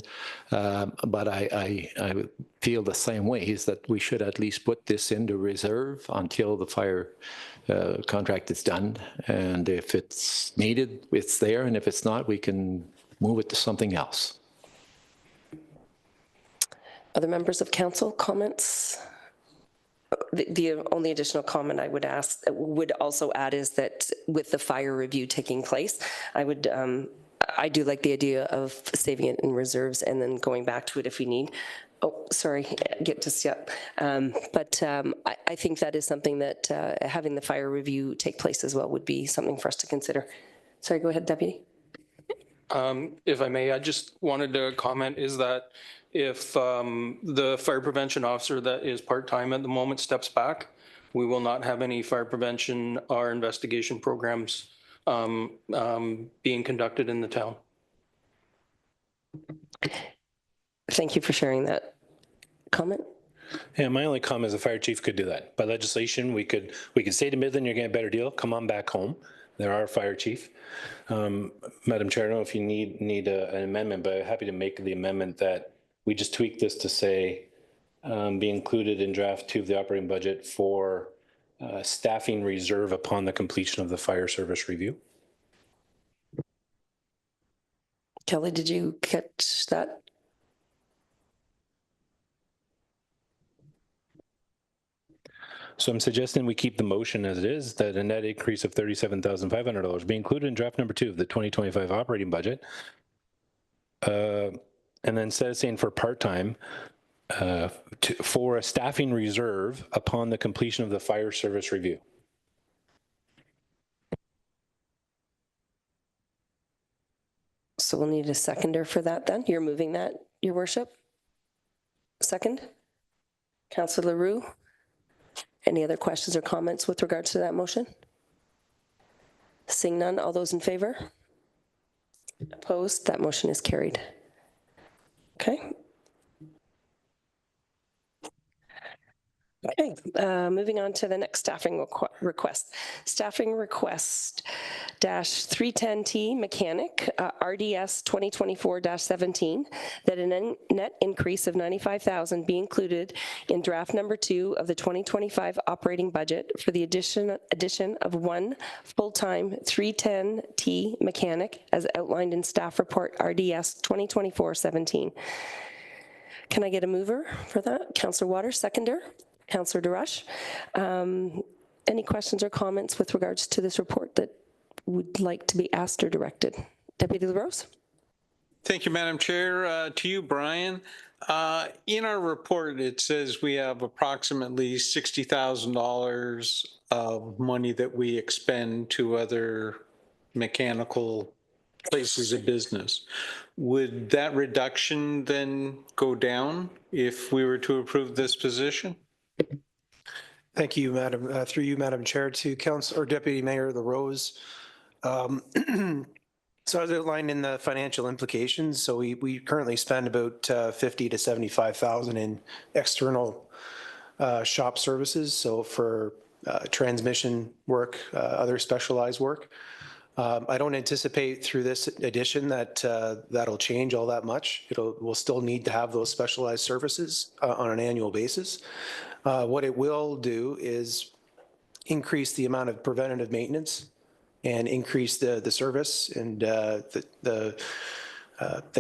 but I feel the same way, is that we should at least put this into reserve until the fire contract is done. And if it's needed, it's there. And if it's not, we can move it to something else. Other members of council, comments? The only additional comment I would also add is that with the fire review taking place, I do like the idea of saving it in reserves and then going back to it if we need. Oh, sorry, I think that is something that having the fire review take place as well would be something for us to consider. Sorry, go ahead, Deputy. If I may, I just wanted to comment is that if the fire prevention officer that is part-time at the moment steps back, we will not have any fire prevention or investigation programs being conducted in the town. Thank you for sharing that comment. Yeah, my only comment is the fire chief could do that. By legislation, we could say to Midland, you're getting a better deal, come on back home. They're our fire chief. Madam Chair, I don't know if you need an amendment, but I'm happy to make the amendment that we just tweak this to say be included in draft 2 of the operating budget for staffing reserve upon the completion of the fire service review. Kelly, did you catch that? So I'm suggesting we keep the motion as it is, that a net increase of $37,500 be included in draft number 2 of the 2025 operating budget. And then instead of saying for part-time, for a staffing reserve upon the completion of the fire service review. So we'll need a seconder for that then. You're moving that, Your Worship? Second? Councillor Leroux? Any other questions or comments with regards to that motion? Seeing none, all those in favor? Opposed? That motion is carried. Okay. Okay, moving on to the next staffing request. Staffing request -310T mechanic, RDS 2024-17, that a net increase of $95,000 be included in draft number 2 of the 2025 operating budget for the addition of 1 full-time 310T mechanic as outlined in staff report RDS 2024-17. Can I get a mover for that? Councillor Waters, seconder. Councillor DeRush, any questions or comments with regards to this report that would like to be asked or directed? Deputy LaRose. Thank you, Madam Chair. To you, Brian. In our report, it says we have approximately $60,000 of money that we expend to other mechanical places of business. Would that reduction then go down if we were to approve this position? Thank you, Madam, through you, Madam Chair, to Council or Deputy Mayor LaRose. So as outlined in the financial implications, so we currently spend about 50 to 75,000 in external shop services. So for transmission work, other specialized work. I don't anticipate through this addition that that'll change all that much. We'll still need to have those specialized services on an annual basis. What it will do is increase the amount of preventative maintenance and increase the service and the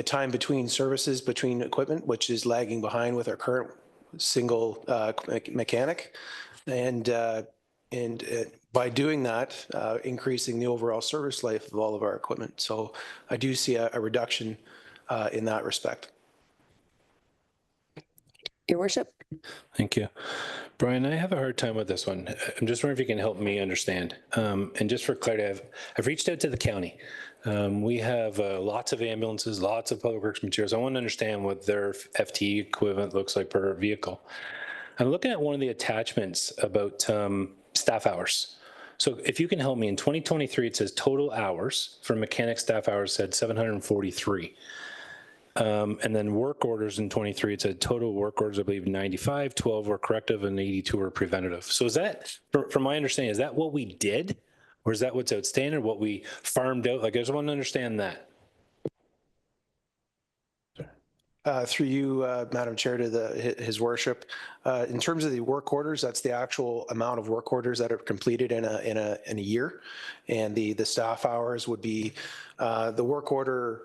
time between services between equipment, which is lagging behind with our current single mechanic. And by doing that, increasing the overall service life of all of our equipment. So I do see a reduction in that respect. Your Worship. Thank you. Brian, I have a hard time with this one. I'm just wondering if you can help me understand. And just for clarity, I've reached out to the county. We have lots of ambulances, lots of public works materials. I want to understand what their FTE equivalent looks like per vehicle. I'm looking at one of the attachments about staff hours. So if you can help me, in 2023, it says total hours for mechanic staff hours said 743. And then work orders in 23, it said total work orders, I believe 95, 12 were corrective and 82 were preventative. So is that, from my understanding, is that what we did? Or is that what's outstanding, what we farmed out? Like, I just want to understand that. Through you, Madam Chair, to his worship. In terms of the work orders, that's the actual amount of work orders that are completed in a year. And the staff hours would be the work order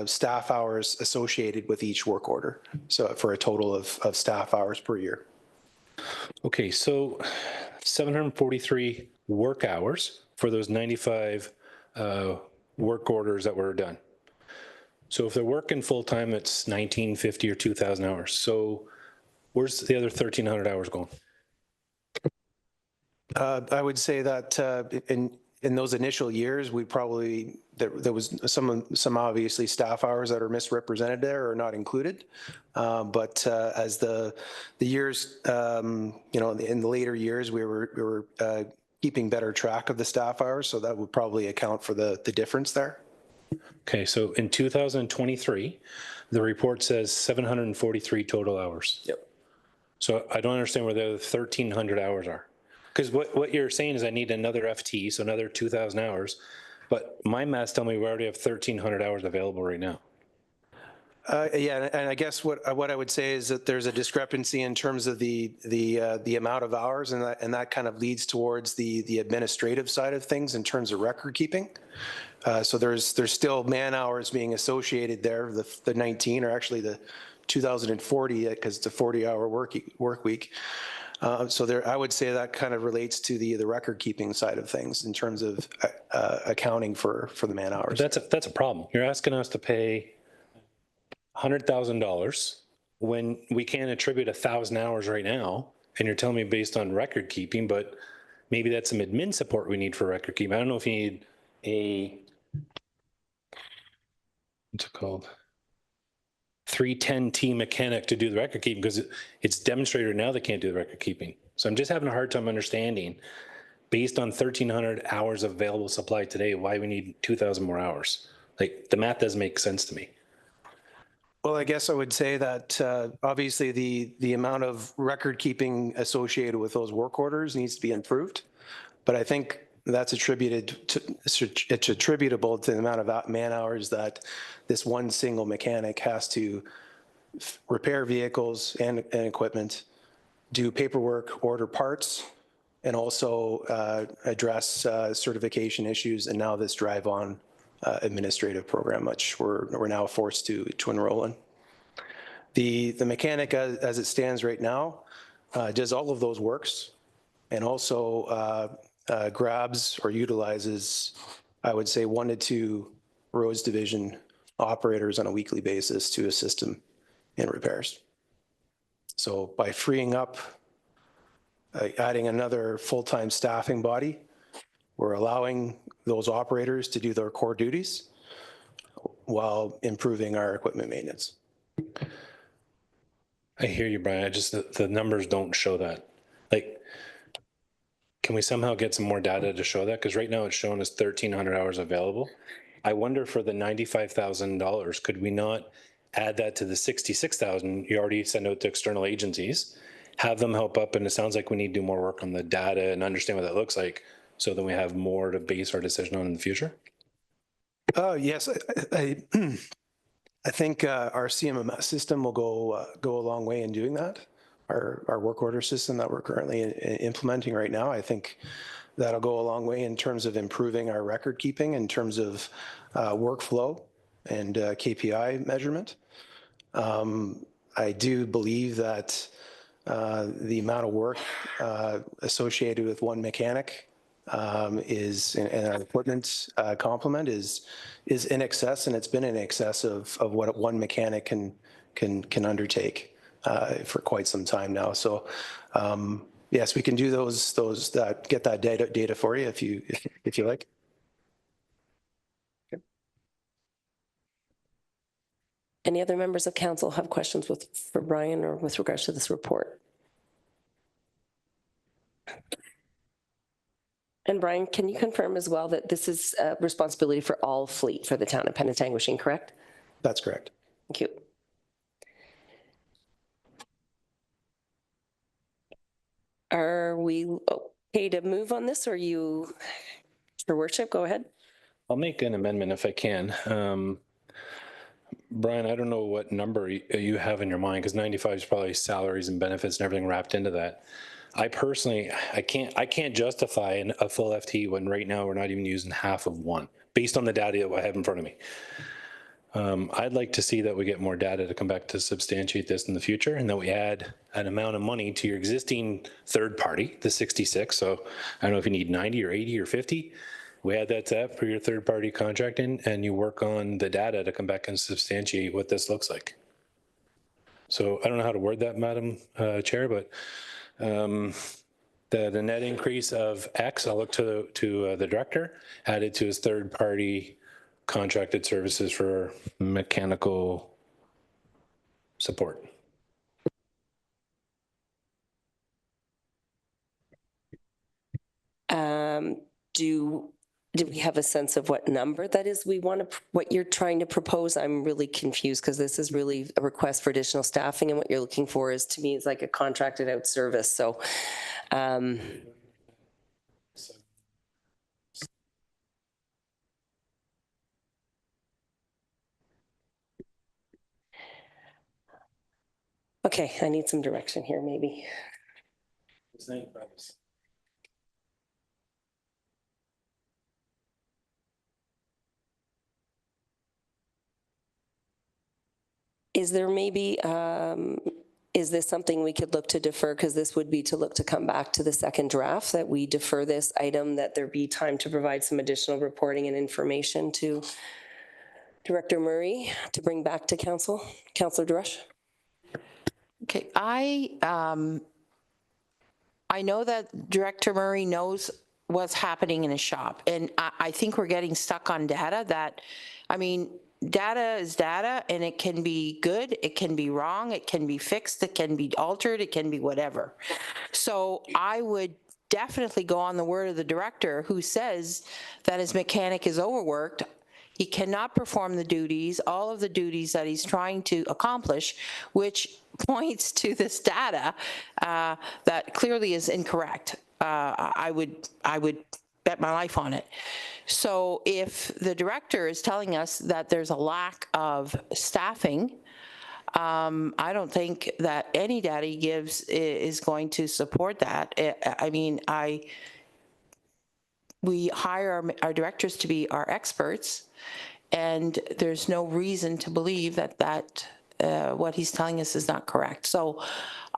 staff hours associated with each work order. So for a total of staff hours per year. Okay, so 743 work hours for those 95 work orders that were done. So if they're working full-time, it's 1950 or 2,000 hours. So where's the other 1,300 hours going? I would say that in those initial years, we probably, there was some obviously staff hours that are misrepresented there or not included. But as the years, in the later years, we were keeping better track of the staff hours. So that would probably account for the difference there. Okay, so in 2023, the report says 743 total hours. Yep. So I don't understand where the other 1,300 hours are. Because what you're saying is I need another FT, so another 2,000 hours. But my maths tell me we already have 1,300 hours available right now. Yeah, and I guess what I would say is that there's a discrepancy in terms of the amount of hours, and that kind of leads towards the administrative side of things in terms of record keeping. So there's still man hours being associated there. The 19, or actually the 2040, because it's a 40-hour work week. So there, I would say that kind of relates to the record keeping side of things in terms of accounting for the man hours. That's a problem. You're asking us to pay $100,000 when we can't attribute 1,000 hours right now, and you're telling me based on record keeping, but maybe that's some admin support we need for record keeping. I don't know if you need a, what's it called? 310T mechanic to do the record keeping, because it's demonstrated now they can't do the record keeping. So I'm just having a hard time understanding, based on 1,300 hours of available supply today, why we need 2,000 more hours. Like, the math doesn't make sense to me. Well, I guess I would say that obviously the amount of record keeping associated with those work orders needs to be improved, but I think that's it's attributable to the amount of man hours that this one single mechanic has to repair vehicles and equipment, do paperwork, order parts, and also address certification issues, and now this drive-on administrative program, which we're now forced to enroll in. The mechanic, as it stands right now, does all of those works, and also grabs or utilizes, I would say, 1 to 2 roads division operators on a weekly basis to assist him in repairs. So by freeing up, adding another full-time staffing body, we're allowing those operators to do their core duties while improving our equipment maintenance. I hear you, Brian. I just, the numbers don't show that. Like, can we somehow get some more data to show that? Because right now it's showing us 1,300 hours available. I wonder, for the $95,000, could we not add that to the 66,000 you already send out to external agencies, have them help up? And it sounds like we need to do more work on the data and understand what that looks like, so then we have more to base our decision on in the future. Yes, I think our CMMS system will go a long way in doing that. Our work order system that we're currently implementing right now, I think that'll go a long way in terms of improving our record keeping, in terms of workflow and KPI measurement. I do believe that the amount of work associated with one mechanic is, and our equipment complement is in excess, and it's been in excess of what one mechanic can undertake for quite some time now. So yes, we can do get that data for you if you like. Okay. Any other members of council have questions for Brian or with regards to this report? And Brian, can you confirm as well that this is a responsibility for all fleet for the town of Penetanguishene, correct? That's correct. Thank you. Are we, Okay, to move on this, or you, Your Worship, go ahead. I'll make an amendment if I can. Brian, I don't know what number you have in your mind, because 95 is probably salaries and benefits and everything wrapped into that. I personally, I can't justify a full FTE when right now we're not even using half of one, based on the data that I have in front of me. I'd like to see that we get more data to come back to substantiate this in the future, and that we add an amount of money to your existing third party, the 66. So I don't know if you need 90 or 80 or 50. We add that to that for your third party contracting, and you work on the data to come back and substantiate what this looks like. So I don't know how to word that, Madam Chair, but the net increase of X, I'll look to the director, added to his third party contracted services for mechanical support. Do we have a sense of what number that is we want to, what you're trying to propose? I'm really confused, because this is really a request for additional staffing, and what you're looking for is, to me, is like a contracted out service. So okay, I need some direction here, maybe. Is there maybe, is this something we could look to defer? Because this would be to look to come back to the second draft, that we defer this item, that there be time to provide some additional reporting and information to Director Murray to bring back to council. Councillor Durush. Okay, I know that Director Murray knows what's happening in his shop, and I think we're getting stuck on data that, I mean, data is data, and it can be good, it can be wrong, it can be fixed, it can be altered, it can be whatever. So I would definitely go on the word of the director, who says that his mechanic is overworked. He cannot perform the duties, all of the duties that he's trying to accomplish, which points to this data that clearly is incorrect. I would bet my life on it. So if the director is telling us that there's a lack of staffing, I don't think that any data he gives is going to support that. I mean, we hire our directors to be our experts, and there's no reason to believe that what he's telling us is not correct. So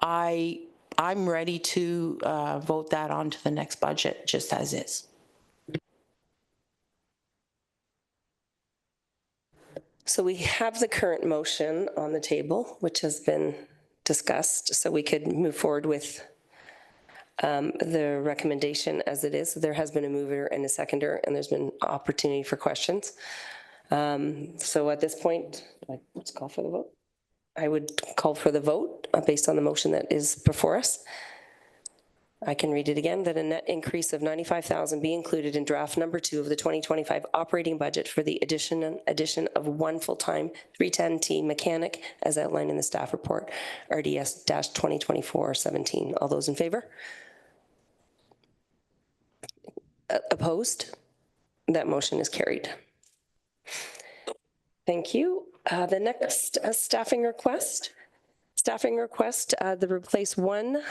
I'm ready to vote that on to the next budget, just as is. So we have the current motion on the table, which has been discussed, so we could move forward with the recommendation as it is. There has been a mover and a seconder, and there's been opportunity for questions. So at this point, let's call for the vote. I would call for the vote based on the motion that is before us. I can read it again, that a net increase of $95,000 be included in draft number 2 of the 2025 operating budget for the addition of one full-time 310T mechanic as outlined in the staff report, RDS-2024-17. All those in favor? Opposed? That motion is carried. Thank you. The next staffing request, to replace one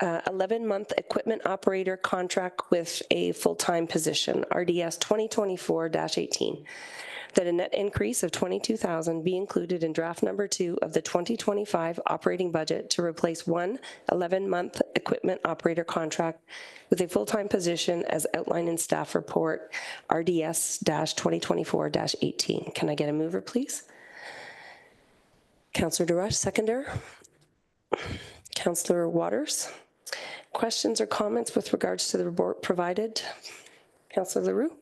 11-month equipment operator contract with a full-time position, RDS 2024-18. That a net increase of $22,000 be included in draft number 2 of the 2025 operating budget to replace one 11-month equipment operator contract with a full-time position as outlined in staff report RDS-2024-18. Can I get a mover, please? Councillor Durush, seconder. Councillor Waters. Questions or comments with regards to the report provided? Councillor Leroux.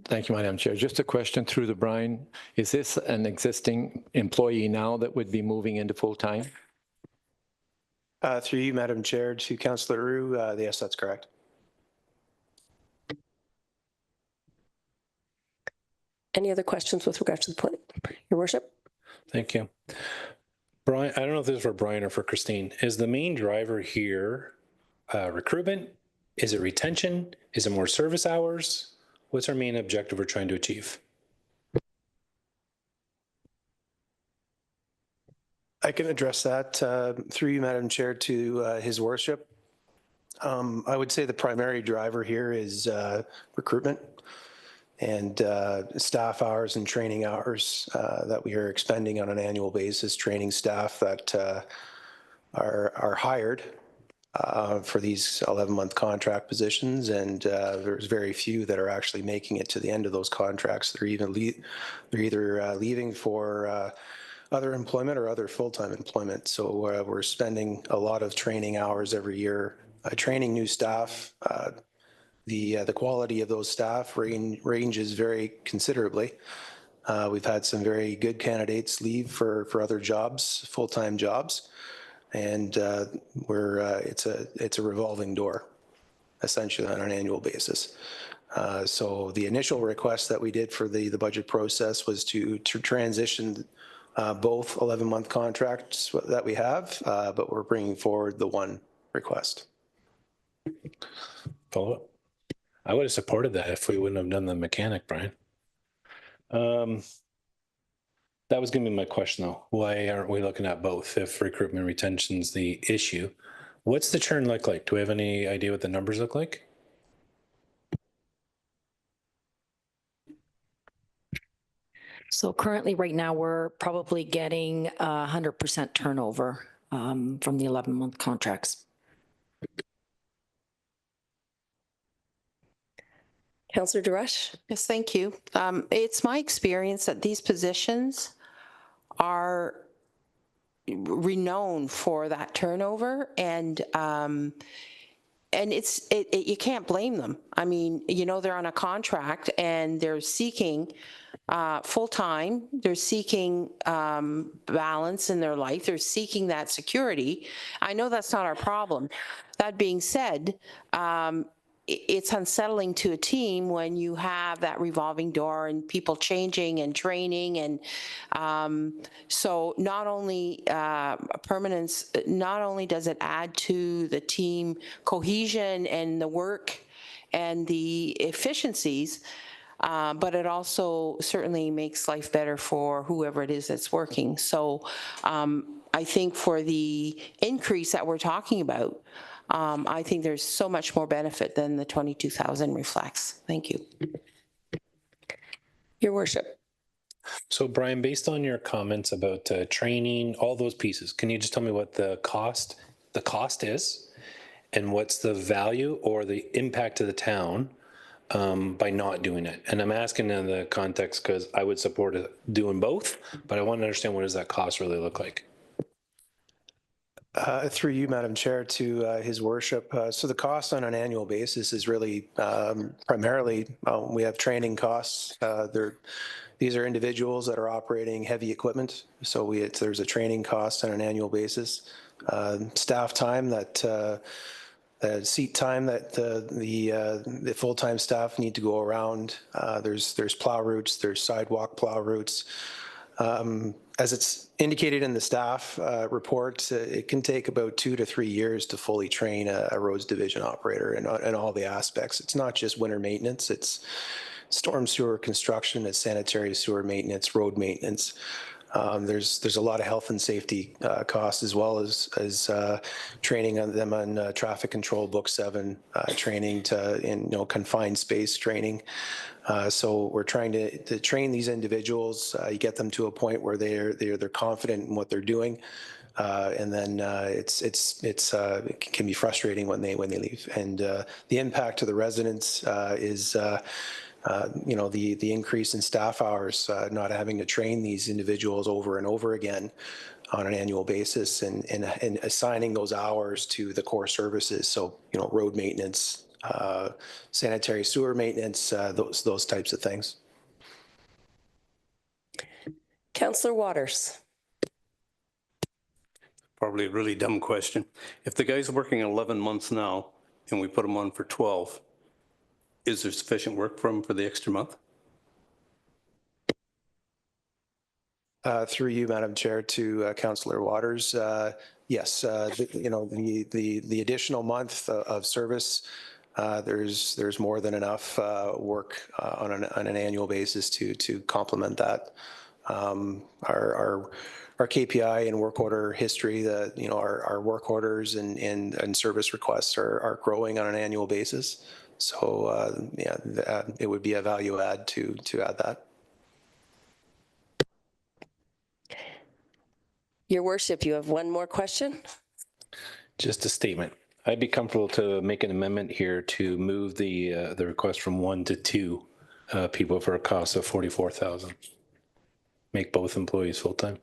Thank you, Madam Chair. Just a question through the Brian. Is this an existing employee now that would be moving into full-time? Through you, Madam Chair, to Councillor Roux, yes, that's correct. Any other questions with regards to the point? Your Worship. Thank you. Brian, I don't know if this is for Brian or for Christine. Is the main driver here recruitment? Is it retention? Is it more service hours? What's our main objective we're trying to achieve? I can address that through you, Madam Chair, to His Worship. I would say the primary driver here is recruitment and staff hours and training hours that we are expending on an annual basis, training staff that are hired for these 11-month contract positions, and there's very few that are actually making it to the end of those contracts. They're either leaving for other employment or other full-time employment. So we're spending a lot of training hours every year training new staff. The quality of those staff ranges very considerably. We've had some very good candidates leave for other jobs, full-time jobs, and it's a revolving door, essentially, on an annual basis. So the initial request that we did for the budget process was to transition both 11-month contracts that we have, but we're bringing forward the one request. Follow up? I would have supported that if we wouldn't have done the mechanic, Brian. That was going to be my question, though. Why aren't we looking at both if recruitment retention's the issue? What's the churn look like? Do we have any idea what the numbers look like? So currently, right now, we're probably getting 100% turnover from the 11-month contracts. Councillor Duresh? Yes, thank you. It's my experience that these positions are renowned for that turnover, and you can't blame them. I mean, you know, they're on a contract and they're seeking full-time, they're seeking balance in their life, they're seeking that security. I know that's not our problem. That being said, it's unsettling to a team when you have that revolving door and people changing and training, and so not only permanence, not only does it add to the team cohesion and the work and the efficiencies, but it also certainly makes life better for whoever it is that's working. So I think for the increase that we're talking about, I think there's so much more benefit than the 22,000 reflects. Thank you. Your Worship. So Brian, based on your comments about training, all those pieces, can you just tell me what the cost is, and what's the value or the impact to the town by not doing it? And I'm asking in the context because I would support doing both, but I want to understand, what does that cost really look like? Through you, Madam Chair, to His Worship. So the cost on an annual basis is really primarily, we have training costs. These are individuals that are operating heavy equipment. So there's a training cost on an annual basis. Staff time, seat time that the full-time staff need to go around. There's plow routes, there's sidewalk plow routes. As it's indicated in the staff report, it can take about 2 to 3 years to fully train a roads division operator in all the aspects. It's not just winter maintenance, it's storm sewer construction, it's sanitary sewer maintenance, road maintenance. There's a lot of health and safety costs, as well as training on them on traffic control book 7, training in confined space training. So we're trying to train these individuals. You get them to a point where they're confident in what they're doing, and then it can be frustrating when they leave. And the impact to the residents is. The increase in staff hours, not having to train these individuals over and over again on an annual basis, and assigning those hours to the core services. So, road maintenance, sanitary sewer maintenance, those types of things. Councillor Waters. Probably a really dumb question. If the guy's working 11 months now and we put him on for 12, is there sufficient work for him for the extra month? Through you, Madam Chair, to Councillor Waters. Yes, the additional month of service, there's more than enough work on an annual basis to complement that. Our KPI and work order history, our work orders and service requests are growing on an annual basis. So it would be a value add to add that. Your worship, you have one more question? Just a statement. I'd be comfortable to make an amendment here to move the request from 1 to 2 people for a cost of $44,000. Make both employees full-time.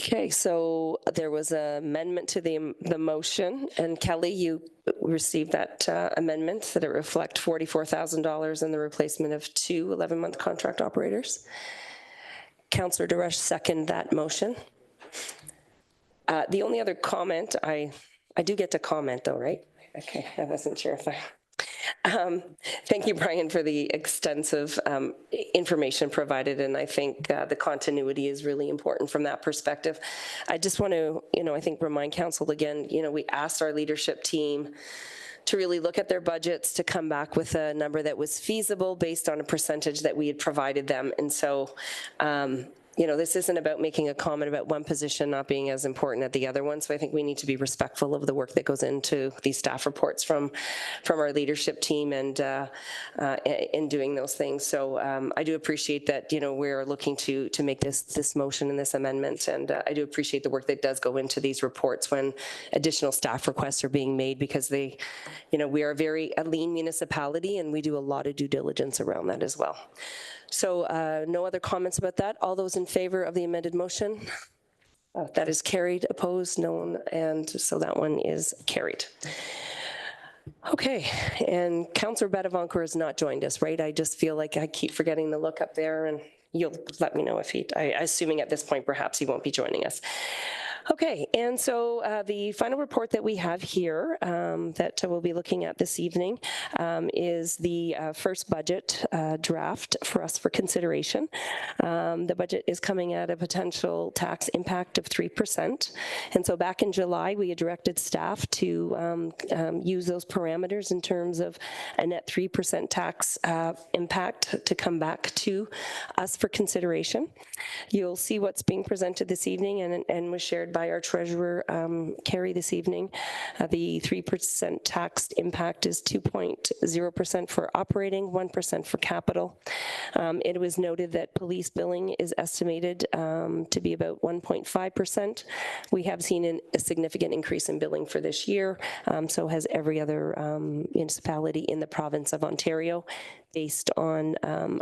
Okay, so there was an amendment to the motion, and Kelly, you received that amendment that it reflect $44,000 in the replacement of 2 11-month contract operators. Councillor Darush seconded that motion. The only other comment, I do get to comment though, right? Okay, I wasn't sure if I... Thank you, Brian, for the extensive information provided, and I think the continuity is really important from that perspective. I just want to, I think remind council again, we asked our leadership team to really look at their budgets to come back with a number that was feasible based on a percentage that we had provided them. And so, this isn't about making a comment about one position not being as important as the other one. So I think we need to be respectful of the work that goes into these staff reports from our leadership team and in doing those things. So I do appreciate that, we're looking to make this motion and this amendment. And I do appreciate the work that does go into these reports when additional staff requests are being made, because we are a lean municipality and we do a lot of due diligence around that as well. So no other comments about that. All those in favor of the amended motion? That is carried. Opposed? No one. And so that one is carried. Okay, and Councillor Bedevancourt has not joined us, right? I just feel like I keep forgetting to look up there, and you'll let me know if assuming at this point perhaps he won't be joining us. Okay, and so the final report that we have here that we'll be looking at this evening is the first budget draft for us for consideration. The budget is coming at a potential tax impact of 3%. And so back in July, we had directed staff to use those parameters in terms of a net 3% tax impact to come back to us for consideration. You'll see what's being presented this evening and was shared by our treasurer, Carrie, this evening. The 3% tax impact is 2.0% for operating, 1% for capital. It was noted that police billing is estimated to be about 1.5%. We have seen a significant increase in billing for this year, so has every other municipality in the province of Ontario, based on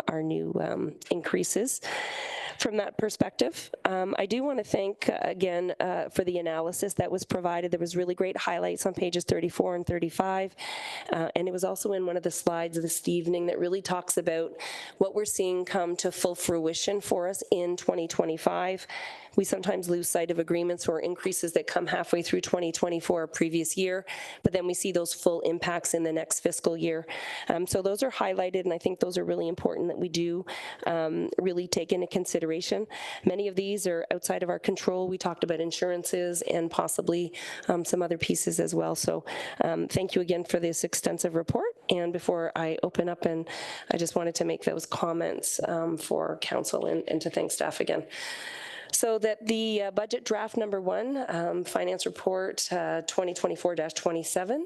our new increases. From that perspective, I do want to thank again for the analysis that was provided. There was really great highlights on pages 34 and 35, and it was also in one of the slides this evening that really talks about what we're seeing come to full fruition for us in 2025. We sometimes lose sight of agreements or increases that come halfway through 2024, a previous year, but then we see those full impacts in the next fiscal year. So those are highlighted, and I think those are really important that we do really take into consideration. Many of these are outside of our control. We talked about insurances and possibly some other pieces as well. So thank you again for this extensive report. And before I open up, and I just wanted to make those comments for council and to thank staff again. So that the budget draft number 1, finance report 2024-27,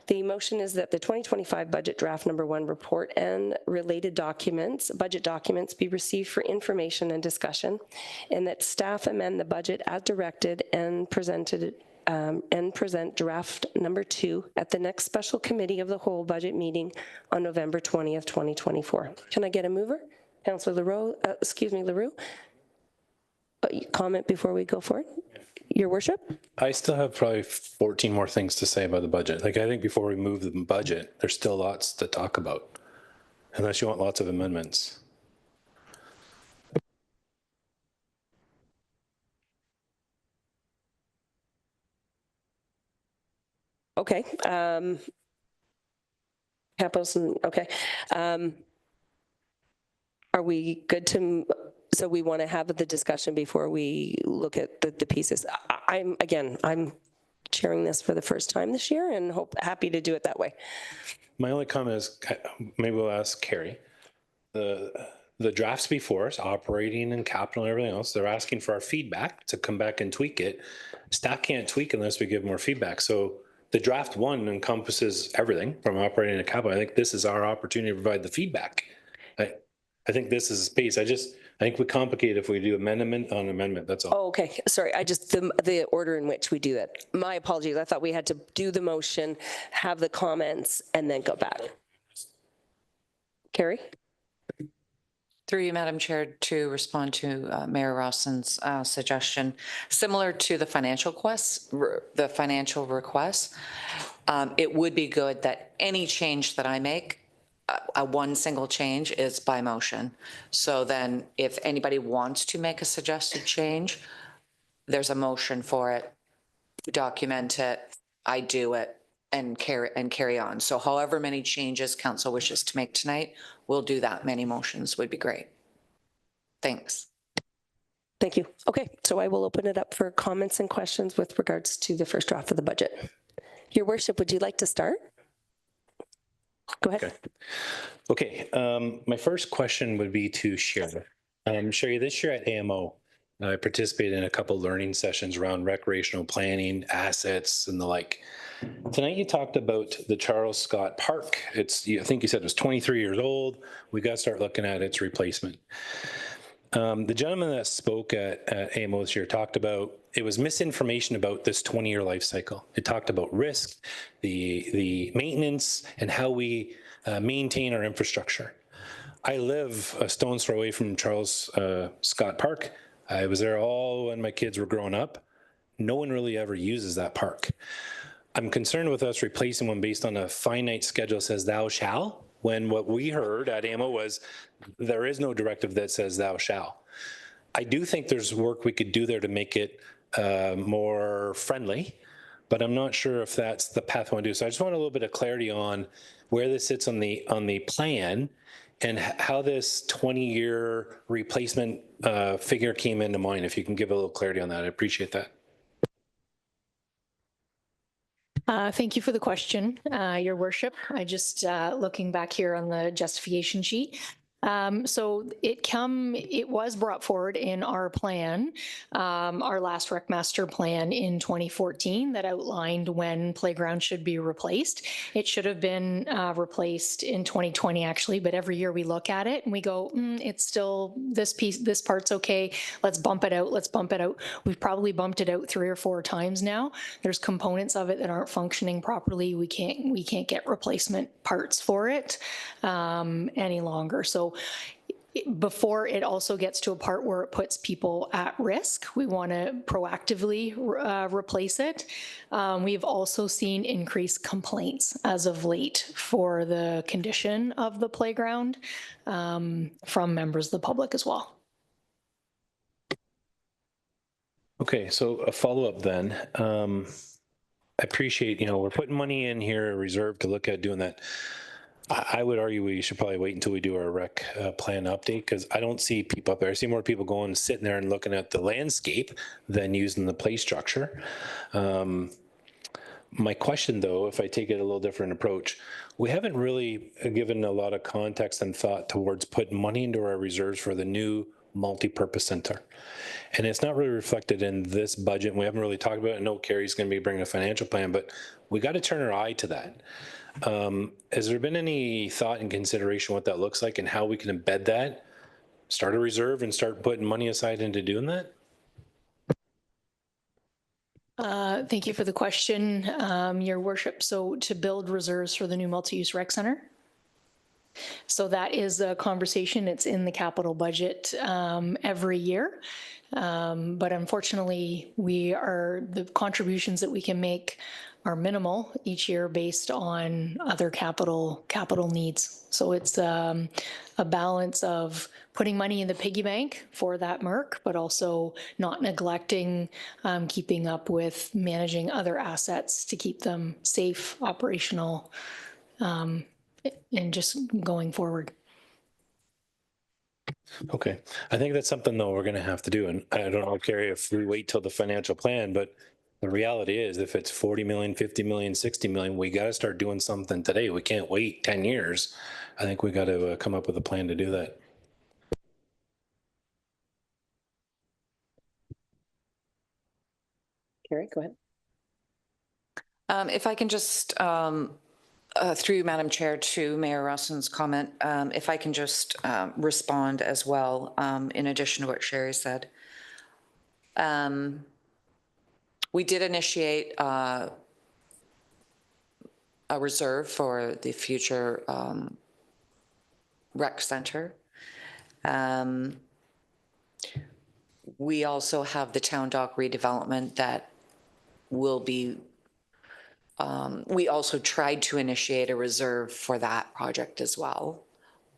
the motion is that the 2025 budget draft number 1 report and related documents, budget documents, be received for information and discussion, and that staff amend the budget as directed and presented and present draft number 2 at the next special committee of the whole budget meeting on November 20th, 2024. Can I get a mover? Councillor Leroux. Comment before we go forward? Your worship? I still have probably 14 more things to say about the budget. I think before we move the budget, there's still lots to talk about, unless you want lots of amendments. Okay. Capos and, okay. Are we good to, so we want to have the discussion before we look at the pieces? I'm chairing this for the first time this year and happy to do it that way. My only comment is, maybe we'll ask Carrie. The drafts before us, operating and capital and everything else, they're asking for our feedback to come back and tweak it. Staff can't tweak unless we give more feedback. So the draft one encompasses everything from operating to capital. I think this is our opportunity to provide the feedback. I think this is space. I think we complicate if we do amendment on amendment, that's all. Oh, okay, sorry, the order in which we do it. My apologies, I thought we had to do the motion, have the comments, and then go back. Carrie? Through you, Madam Chair, to respond to Mayor Rawson's suggestion, similar to the financial requests, it would be good that any change that I make, one single change is by motion. So then if anybody wants to make a suggested change, there's a motion for it, document it, I do it, and carry on. So however many changes council wishes to make tonight, we'll do that. Many motions would be great. Thanks. Thank you. Okay, so I will open it up for comments and questions with regards to the first draft of the budget. Your worship, would you like to start? Go ahead. Okay. My first question would be to Sherry. Sherry, this year at AMO, I participated in a couple learning sessions around recreational planning, assets, and the like. Tonight you talked about the Charles Scott Park. I think you said it was 23 years old. We got to start looking at its replacement. The gentleman that spoke at AMO this year talked about, it was misinformation about this 20-year life cycle. It talked about risk, the maintenance, and how we maintain our infrastructure. I live a stone's throw away from Charles Scott Park. I was there all when my kids were growing up. No one really ever uses that park. I'm concerned with us replacing one based on a finite schedule that says thou shall, when what we heard at AMO was there is no directive that says thou shall. I do think there's work we could do there to make it more friendly, but I'm not sure if that's the path we want to do. So I just want a little bit of clarity on where this sits on the plan and how this 20-year replacement figure came into mind. If you can give a little clarity on that, I appreciate that. Thank you for the question, Your Worship. I just looking back here on the justification sheet. So it was brought forward in our plan, our last rec master plan in 2014 that outlined when playgrounds should be replaced. It should have been replaced in 2020 actually, but every year we look at it and we go, it's still this part's okay. Let's bump it out. Let's bump it out. We've probably bumped it out 3 or 4 times now. There's components of it that aren't functioning properly. We can't get replacement parts for it any longer. So before it also gets to a part where it puts people at risk, we want to proactively replace it. We've also seen increased complaints as of late for the condition of the playground from members of the public as well. Okay, so a follow-up then. I appreciate, we're putting money in here, a reserve to look at doing that. I would argue we should probably wait until we do our rec plan update, because I don't see people up there. I see more people going, sitting there and looking at the landscape than using the play structure. My question, though, if I take it a little different approach, we haven't really given a lot of context and thought towards putting money into our reserves for the new multi-purpose center. And it's not really reflected in this budget. We haven't really talked about it. I know Carrie's going to be bringing a financial plan, but we got to turn our eye to that. Has there been any thought and consideration what that looks like and how we can embed that, start a reserve and start putting money aside into doing that? Thank you for the question, Your Worship. So to build reserves for the new multi-use rec center. So that is a conversation. It's in the capital budget every year. But unfortunately, the contributions that we can make are minimal each year based on other capital needs. So it's a balance of putting money in the piggy bank for that MERC, but also not neglecting keeping up with managing other assets to keep them safe, operational, and just going forward. Okay. I think that's something though we're going to have to do. And I don't know, Carrie, if we wait till the financial plan, but the reality is if it's 40 million, 50 million, 60 million, we got to start doing something today. We can't wait 10 years. I think we got to come up with a plan to do that. Carrie, go ahead. If I can just, through you, Madam Chair, to Mayor Rosson's comment, if I can just respond as well, in addition to what Sherry said. We did initiate a reserve for the future rec center. We also have the town dock redevelopment that will be, we also tried to initiate a reserve for that project as well.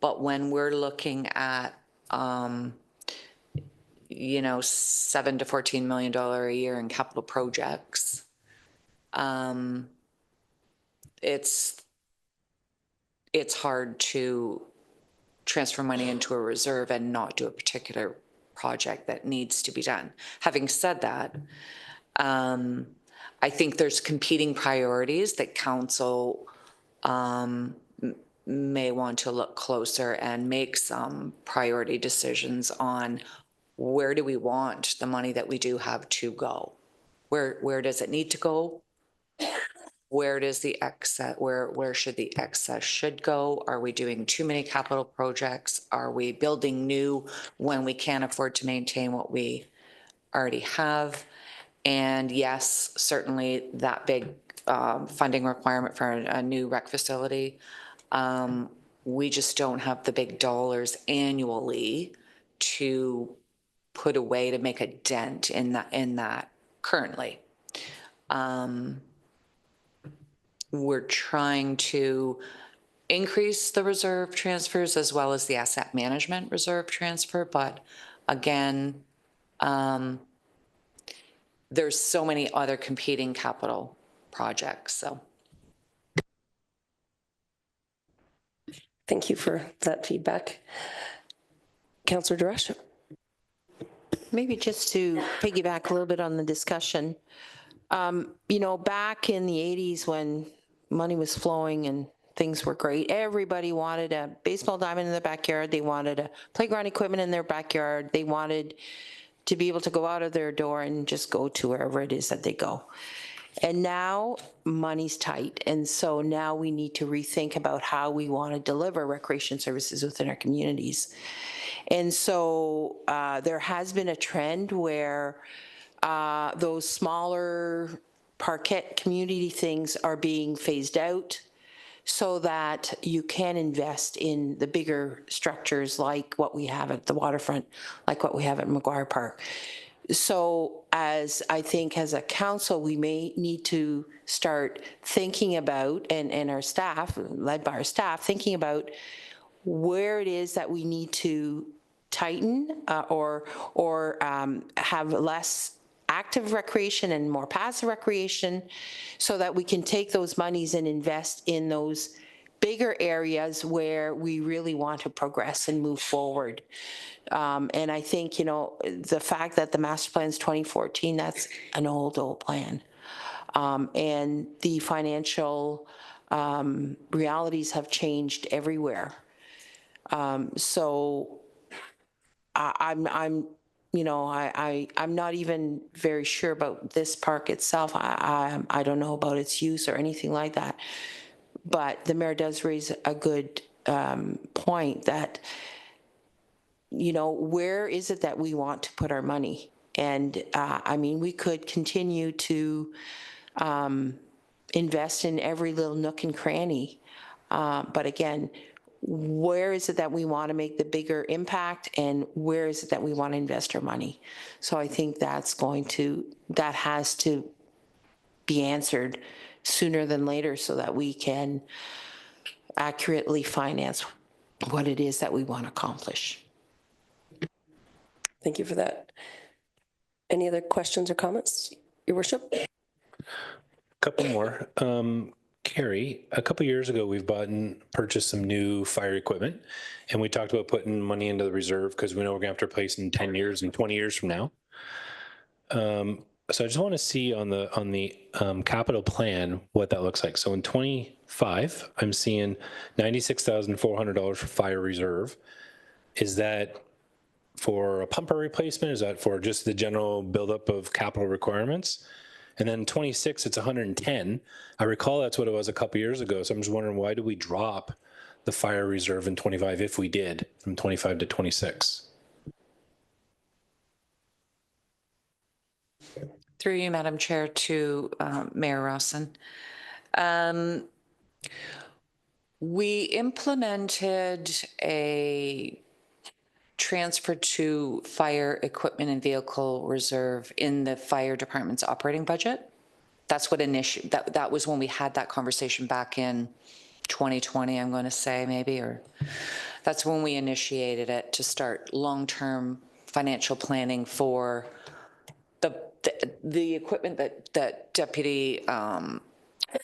But when we're looking at, you know, $7 to $14 million a year in capital projects, it's hard to transfer money into a reserve and not do a particular project that needs to be done. Having said that, I think there's competing priorities that council may want to look closer and make some priority decisions on where do we want the money that we do have to go? Where does it need to go? Where does the excess, where should the excess should go? Are we doing too many capital projects? Are we building new when we can't afford to maintain what we already have? And yes, certainly that big funding requirement for a new rec facility. We just don't have the big dollars annually to put away to make a dent in that currently. We're trying to increase the reserve transfers as well as the asset management reserve transfer, but again, there's so many other competing capital projects, so. Thank you for that feedback. Councillor Duresh. Maybe just to piggyback a little bit on the discussion, you know, back in the 80s when money was flowing and things were great, everybody wanted a baseball diamond in their backyard. They wanted a playground equipment in their backyard. They wanted to be able to go out of their door and just go to wherever it is that they go. And now money's tight. And so now we need to rethink about how we want to deliver recreation services within our communities. And so there has been a trend where those smaller parquet community things are being phased out so that you can invest in the bigger structures like what we have at the waterfront, like what we have at McGuire Park. So as I think as a council, we may need to start thinking about, and our staff, led by our staff, thinking about where it is that we need to tighten or have less active recreation and more passive recreation so that we can take those monies and invest in those bigger areas where we really want to progress and move forward. And I think, you know, the fact that the master plan is 2014, that's an old plan. And the financial realities have changed everywhere. So I'm you know, I'm not even very sure about this park itself. I don't know about its use or anything like that. But the mayor does raise a good point that, you know, where is it that we want to put our money? And I mean, we could continue to invest in every little nook and cranny. But again, where is it that we want to make the bigger impact and where is it that we want to invest our money? So I think that has to be answered sooner than later so that we can accurately finance what it is that we want to accomplish. Thank you for that. Any other questions or comments, Your Worship? Couple more. Carrie, a couple years ago, we've purchased some new fire equipment, and we talked about putting money into the reserve because we know we're gonna have to replace in 10 years and 20 years from now. So I just want to see on the capital plan what that looks like. So in 25, I'm seeing $96,400 for fire reserve. Is that for a pumper replacement? Is that for just the general buildup of capital requirements? And then 26, it's 110. I recall that's what it was a couple years ago. So I'm just wondering, why did we drop the fire reserve in 25 if we did from 25 to 26? Through you, Madam Chair, to Mayor Rawson. We implemented a transfer to fire equipment and vehicle reserve in the fire department's operating budget. That's what that was when we had that conversation back in 2020, I'm going to say maybe, or that's when we initiated it to start long-term financial planning for the equipment that Deputy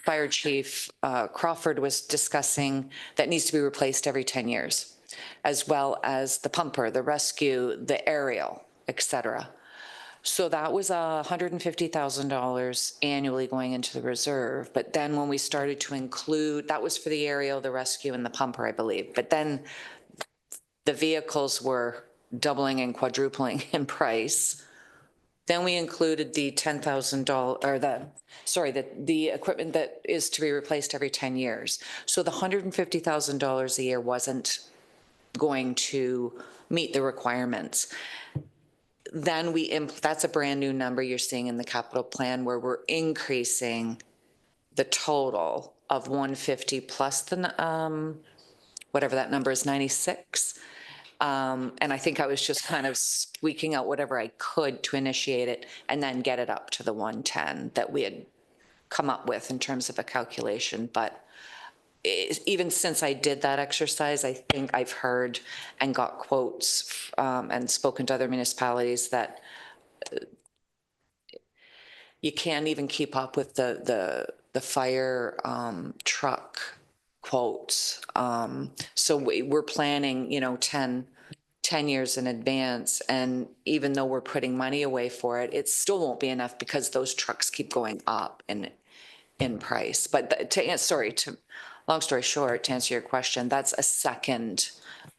Fire Chief Crawford was discussing that needs to be replaced every 10 years, as well as the pumper, the rescue, the aerial, et cetera. So that was $150,000 annually going into the reserve. But then when we started to include, that was for the aerial, the rescue, and the pumper, I believe. But then the vehicles were doubling and quadrupling in price. Then we included the $10,000, or the equipment that is to be replaced every 10 years. So the $150,000 a year wasn't going to meet the requirements. Then that's a brand new number you're seeing in the capital plan, where we're increasing the total of 150 plus the, whatever that number is, 96. And I think I was just kind of squeaking out whatever I could to initiate it and then get it up to the 110 that we had come up with in terms of a calculation. But even since I did that exercise, I think I've heard and got quotes and spoken to other municipalities that you can't even keep up with the fire truck quotes. So we're planning, 10 years in advance. And even though we're putting money away for it, it still won't be enough because those trucks keep going up in price. But long story short, to answer your question, that's a second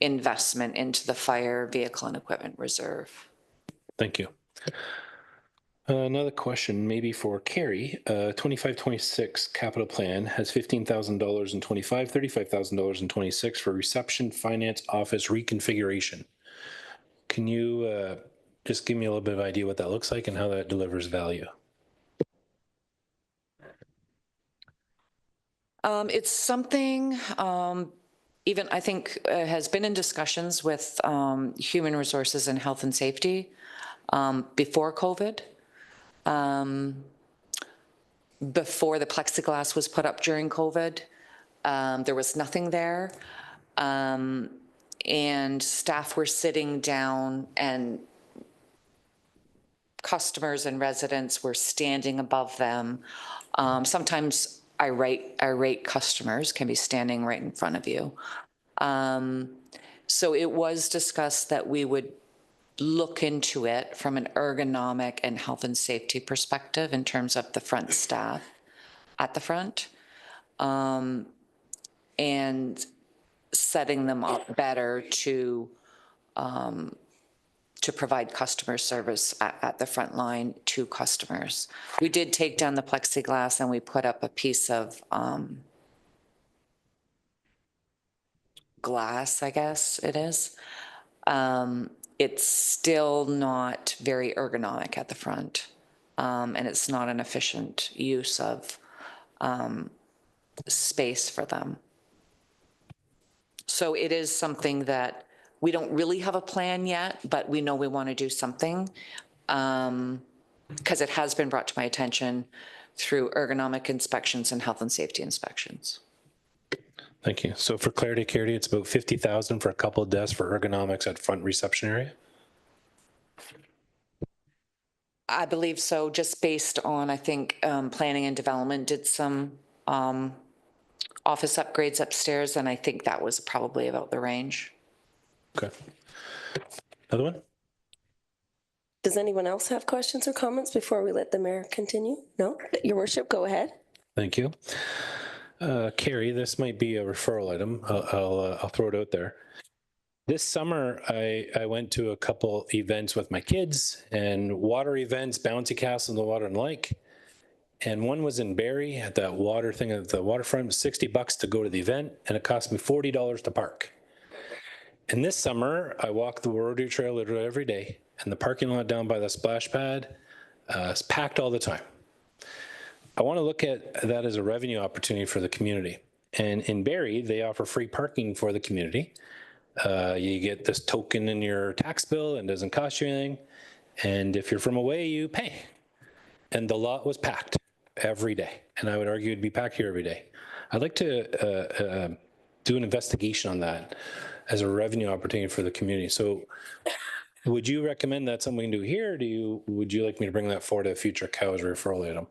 investment into the fire vehicle and equipment reserve. Thank you. Another question, maybe for Carrie. 25-26 capital plan has $15,000 in 25, $35,000 in 26 for reception finance office reconfiguration. Can you just give me a little bit of idea what that looks like and how that delivers value? It's something even I think has been in discussions with Human Resources and Health and Safety before COVID. Before the plexiglass was put up during COVID, there was nothing there. And staff were sitting down and customers and residents were standing above them. Sometimes irate customers can be standing right in front of you. So it was discussed that we would look into it from an ergonomic and health and safety perspective in terms of the front staff at the front, and setting them up better to provide customer service at the front line to customers. We did take down the plexiglass and we put up a piece of glass, I guess it is. It's still not very ergonomic at the front, and it's not an efficient use of space for them. So it is something that we don't really have a plan yet, but we know we want to do something because it has been brought to my attention through ergonomic inspections and health and safety inspections. Thank you. So for clarity, Carrie, it's about $50,000 for a couple of desks for ergonomics at front reception area? I believe so, just based on, I think, planning and development did some office upgrades upstairs, and I think that was probably about the range. Okay. Another one? Does anyone else have questions or comments before we let the mayor continue? No? Your worship, go ahead. Thank you. Carrie, this might be a referral item. I'll throw it out there. This summer, I went to a couple events with my kids and water events, bouncy castle in the water and lake. And one was in Barrie at that water thing at the waterfront, $60 to go to the event, and it cost me $40 to park. And this summer, I walked the Rotary Trail literally every day, and the parking lot down by the splash pad is packed all the time. I want to look at that as a revenue opportunity for the community. And in Barrie, they offer free parking for the community. You get this token in your tax bill and it doesn't cost you anything. And if you're from away, you pay. And the lot was packed every day. And I would argue it'd be packed here every day. I'd like to do an investigation on that as a revenue opportunity for the community. So would you recommend that's something we can do here? Or would you like me to bring that forward to a future COWS referral item?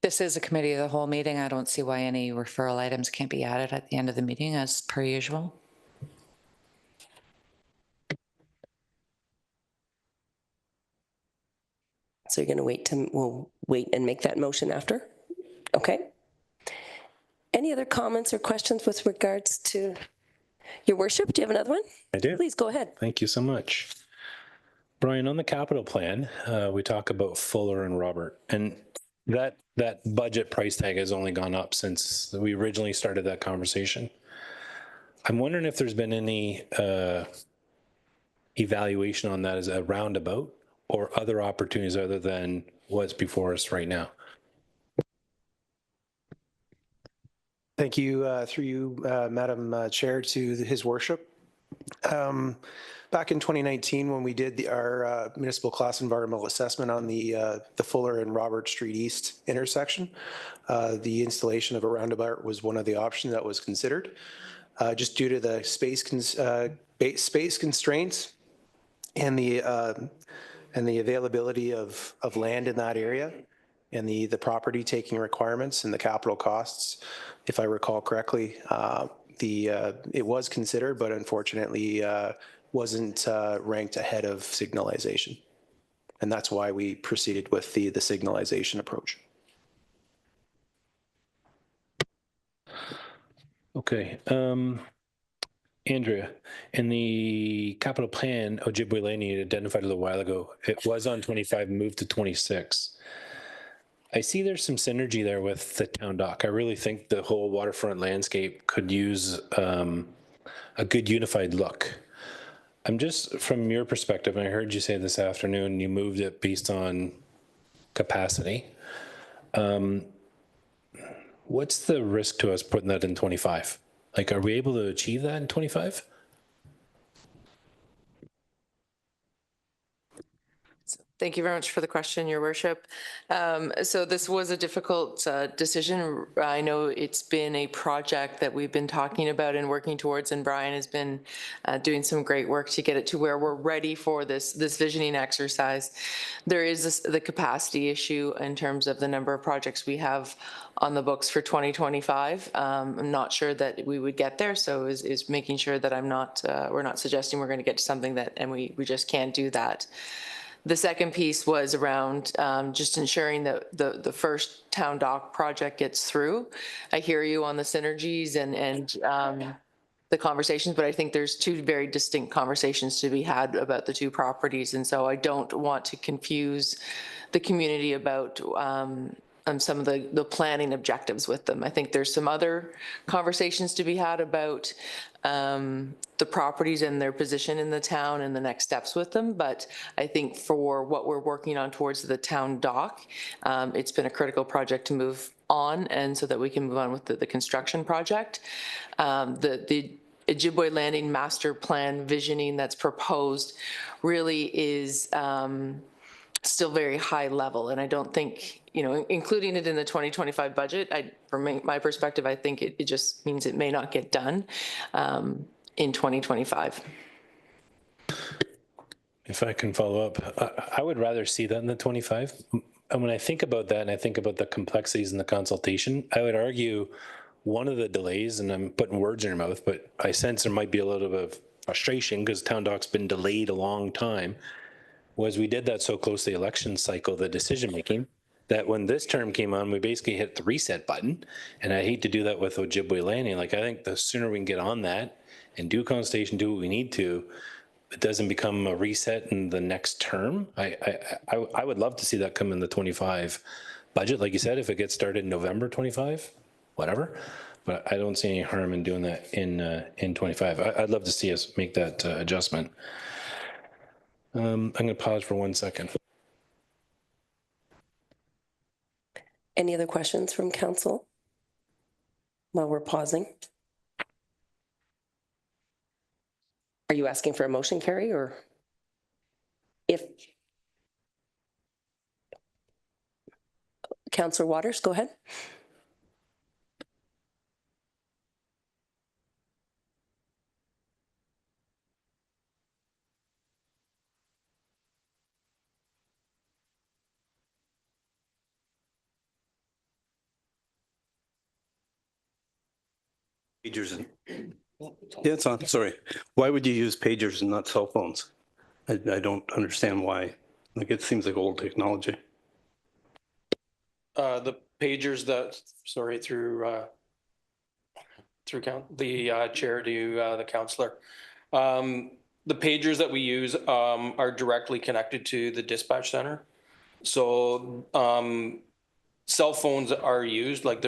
This is a committee of the whole meeting. I don't see why any referral items can't be added at the end of the meeting as per usual. So you're going to we'll wait and make that motion after? Okay. Any other comments or questions with regards to your worship? Do you have another one? I do. Please go ahead. Thank you so much. Brian, on the capital plan, we talk about Fuller and Robert, and that budget price tag has only gone up since we originally started that conversation. I'm wondering if there's been any evaluation on that as a roundabout or other opportunities other than what's before us right now. Thank you, through you, Madam Chair, to his worship. Back in 2019, when we did our municipal class environmental assessment on the Fuller and Robert Street East intersection, the installation of a roundabout was one of the options that was considered. Just due to the space constraints and the availability of land in that area, and the property taking requirements and the capital costs, if I recall correctly, it was considered, but unfortunately wasn't ranked ahead of signalization. And that's why we proceeded with the signalization approach. Okay. Andrea, in the capital plan, Ojibwe Lane you identified a little while ago, it was on 25, moved to 26. I see there's some synergy there with the town dock. I really think the whole waterfront landscape could use a good unified look. I'm just, from your perspective, and I heard you say this afternoon, you moved it based on capacity. What's the risk to us putting that in 25? Like, are we able to achieve that in 25? Thank you very much for the question, Your Worship. So this was a difficult decision. I know it's been a project that we've been talking about and working towards, and Brian has been doing some great work to get it to where we're ready for this visioning exercise. There is the capacity issue in terms of the number of projects we have on the books for 2025. I'm not sure that we would get there, so is making sure that we're not suggesting we're going to get to something that, and we just can't do that. The second piece was around just ensuring that the first town dock project gets through. I hear you on the synergies and the conversations, but I think there's two very distinct conversations to be had about the two properties. And so I don't want to confuse the community about some of the planning objectives with them. I think there's some other conversations to be had about the properties and their position in the town and the next steps with them. But I think for what we're working on towards the town dock, it's been a critical project to move on, and so that we can move on with the construction project. The Ojibwe Landing Master Plan visioning that's proposed really is still very high level, and I don't think, including it in the 2025 budget, from my perspective, I think it just means it may not get done in 2025. If I can follow up, I would rather see that in the 25. And when I think about that and I think about the complexities in the consultation, I would argue one of the delays, and I'm putting words in your mouth, but I sense there might be a little bit of frustration because Town Doc's been delayed a long time, was we did that so close to the election cycle, the decision making, that when this term came on, we basically hit the reset button. And I hate to do that with Ojibwe Landing. Like, I think the sooner we can get on that and do consultation, do what we need to, it doesn't become a reset in the next term. I would love to see that come in the 25 budget. Like you said, if it gets started in November 25, whatever. But I don't see any harm in doing that in 25. I'd love to see us make that adjustment. I'm going to pause for 1 second. Any other questions from council while we're pausing? Are you asking for a motion, Carrie, or if? Councillor Waters, go ahead. Pagers and, yeah, it's on, sorry. Why would you use pagers and not cell phones? I don't understand why. Like, it seems like old technology. The pagers that, sorry, through the chair to the councillor. The pagers that we use are directly connected to the dispatch center. So cell phones are used, like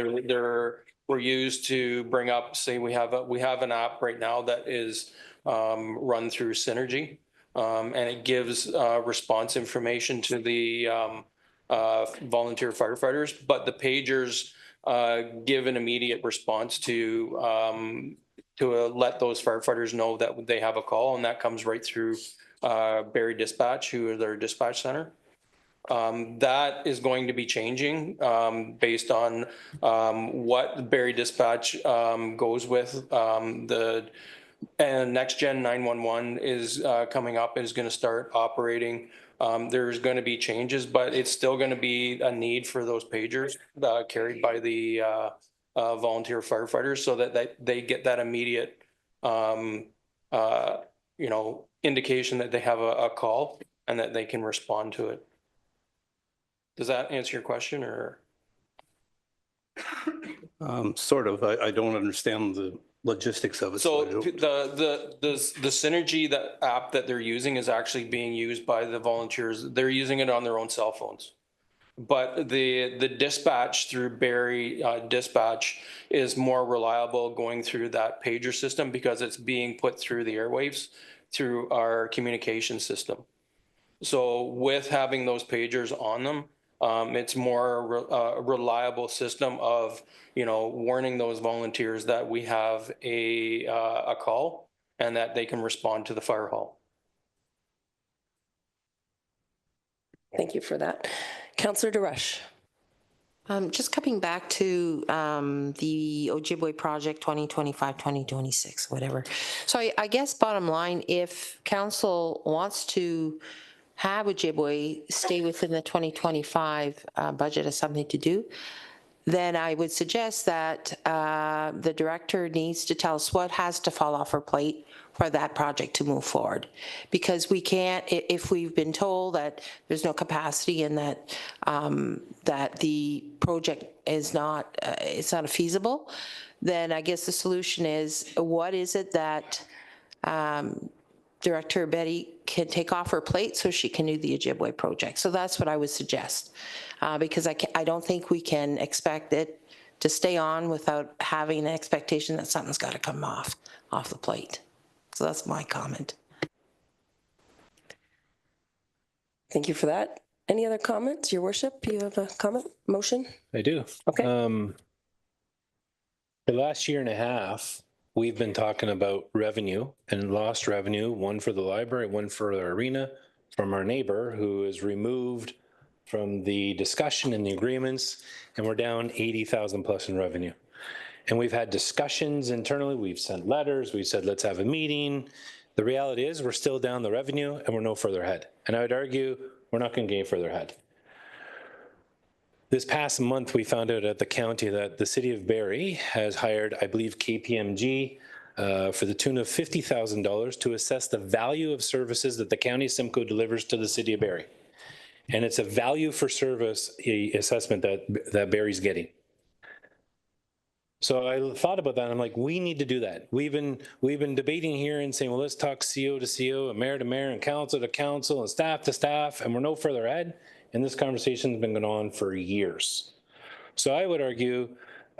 we're used to bring up, say we have an app right now that is run through Synergy, and it gives response information to the volunteer firefighters, but the pagers give an immediate response to let those firefighters know that they have a call, and that comes right through Barrie Dispatch, who are their dispatch center. That is going to be changing based on what Barrie Dispatch goes with. And Next Gen 911 is coming up and is going to start operating. There's going to be changes, but it's still going to be a need for those pagers carried by the volunteer firefighters, so that they get that immediate, indication that they have a call and that they can respond to it. Does that answer your question, or? Sort of. I don't understand the logistics of it. So the Synergy, that app that they're using, is actually being used by the volunteers. They're using it on their own cell phones. But the dispatch through Barrie Dispatch is more reliable going through that pager system, because it's being put through the airwaves through our communication system. So with having those pagers on them, it's more a reliable system of, warning those volunteers that we have a call and that they can respond to the fire hall. Thank you for that. Councillor DeRush. Just coming back to the Ojibwe project 2025, 2026, whatever. So I guess bottom line, if council wants to have Ojibwe stay within the 2025 budget as something to do, then I would suggest that the director needs to tell us what has to fall off her plate for that project to move forward. Because we can't, if we've been told that there's no capacity and that that the project is not, it's not feasible, then I guess the solution is, what is it that Director Betty can take off her plate so she can do the Ojibwe project. So that's what I would suggest, because I don't think we can expect it to stay on without having an expectation that something's got to come off the plate. So that's my comment. Thank you for that. Any other comments, Your Worship? You have a comment, motion? I do. Okay. The last year and a half, we've been talking about revenue and lost revenue, one for the library, one for the arena, from our neighbor who is removed from the discussion and the agreements, and we're down 80,000 plus in revenue. And we've had discussions internally, we've sent letters, we've said, let's have a meeting. The reality is we're still down the revenue and we're no further ahead. And I would argue we're not going to get further ahead. This past month, we found out at the county that the city of Barrie has hired, I believe, KPMG for the tune of $50,000 to assess the value of services that the county Simcoe delivers to the city of Barrie. And it's a value for service assessment that Barrie's getting. So I thought about that. And I'm like, we need to do that. We've been debating here and saying, well, let's talk CO to CO and mayor to mayor and council to council and staff to staff, and we're no further ahead. And this conversation has been going on for years. So I would argue,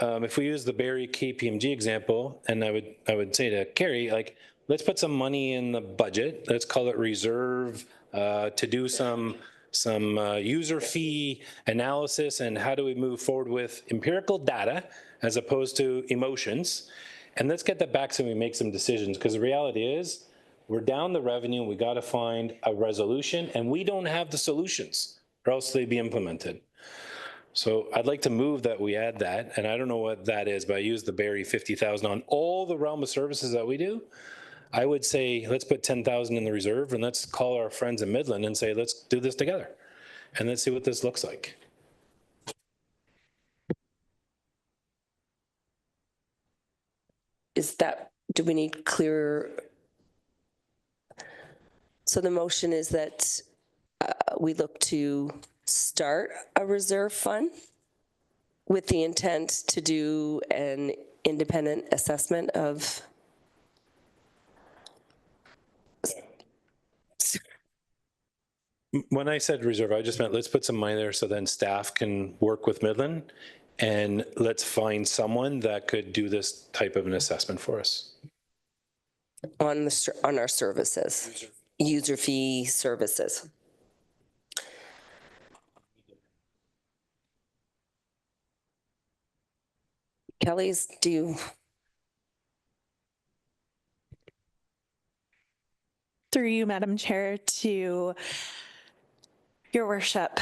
if we use the Barrie KPMG example, and I would say to Carrie, like, let's put some money in the budget. Let's call it reserve to do some user fee analysis and how do we move forward with empirical data as opposed to emotions. And let's get that back so we make some decisions, because the reality is we're down the revenue. We got to find a resolution, and we don't have the solutions or else they'd be implemented. So I'd like to move that we add that, and I don't know what that is, but I use the Barrie 50,000 on all the realm of services that we do. I would say, let's put 10,000 in the reserve and let's call our friends in Midland and say, let's do this together. And let's see what this looks like. Do we need clearer? So the motion is that we look to start a reserve fund with the intent to do an independent assessment of. When I said reserve, I just meant let's put some money there so then staff can work with Midland, and let's find someone that could do this type of an assessment for us. On our services, user fee services. Kelly's, do you? Through you, Madam Chair, to Your Worship,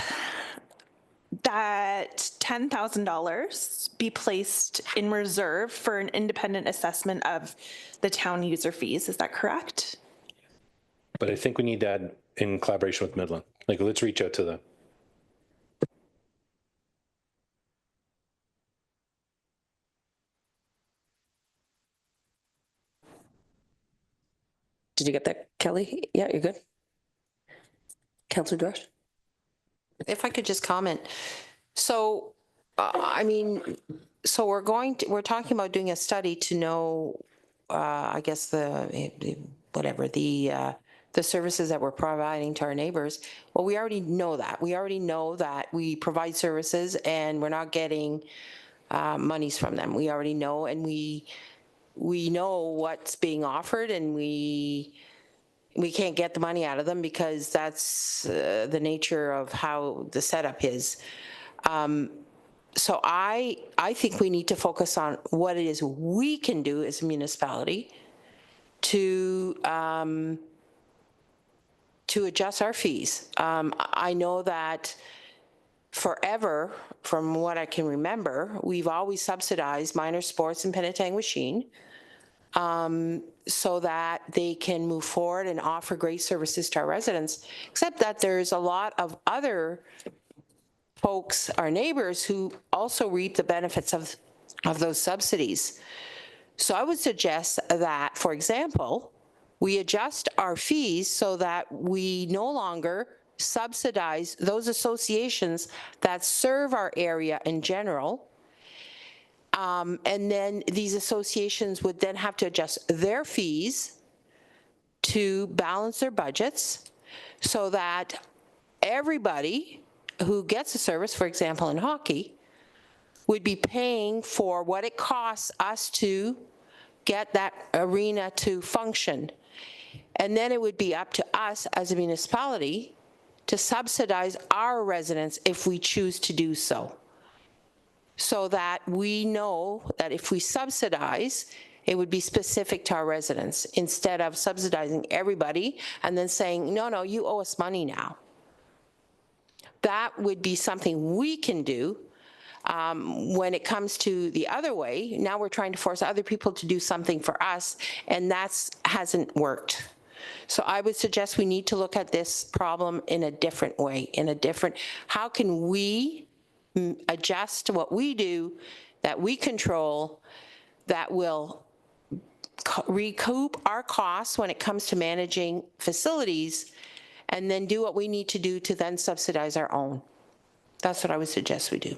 that $10,000 be placed in reserve for an independent assessment of the town user fees. Is that correct? But I think we need to add in collaboration with Midland. Like, let's reach out to them. Did you get that, Kelly? Yeah, you're good. Councillor Dorsch? If I could just comment. So, I mean, so we're talking about doing a study to know, I guess the services that we're providing to our neighbors. Well, we already know that. We already know that we provide services and we're not getting monies from them. We already know, and we know what's being offered, and we can't get the money out of them because that's the nature of how the setup is. So I think we need to focus on what it is we can do as a municipality to adjust our fees. I know that forever, from what I can remember, we've always subsidized minor sports in Penetanguishene, so that they can move forward and offer great services to our residents, except that there's a lot of other folks, our neighbors, who also reap the benefits of those subsidies. So I would suggest that, for example, we adjust our fees so that we no longer subsidize those associations that serve our area in general. And then these associations would then have to adjust their fees to balance their budgets so that everybody who gets a service, for example, in hockey, would be paying for what it costs us to get that arena to function. And then it would be up to us as a municipality to subsidize our residents if we choose to do so. So that we know that if we subsidize, it would be specific to our residents instead of subsidizing everybody and then saying, no, you owe us money now. That would be something we can do. When it comes to the other way, now we're trying to force other people to do something for us, and that hasn't worked. So I would suggest we need to look at this problem in a different way, how can we adjust to what we do, that we control, that will recoup our costs when it comes to managing facilities, and then do what we need to do to then subsidize our own. That's what I would suggest we do.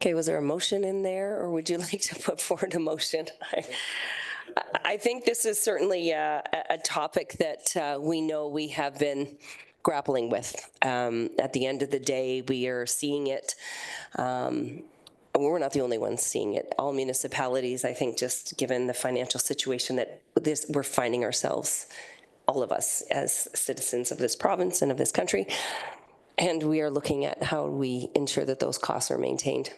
Okay, was there a motion in there, or would you like to put forward a motion? I think this is certainly a topic that we know we have been grappling with. At the end of the day, we are seeing it. We're not the only ones seeing it. All municipalities, I think, just given the financial situation that we're finding ourselves, all of us as citizens of this province and of this country, and we are looking at how we ensure that those costs are maintained.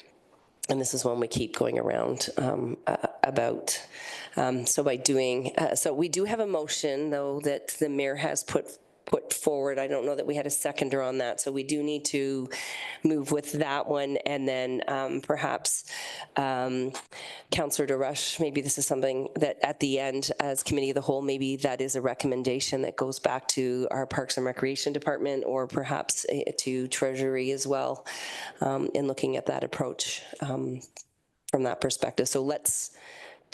And this is one we keep going around about. So we do have a motion, though, that the mayor has put forward. I don't know that we had a seconder on that, so we do need to move with that one. And then perhaps Councillor DeRush, maybe this is something that at the end, as committee of the whole, maybe that is a recommendation that goes back to our Parks and Recreation Department, or perhaps to Treasury as well, in looking at that approach from that perspective. So let's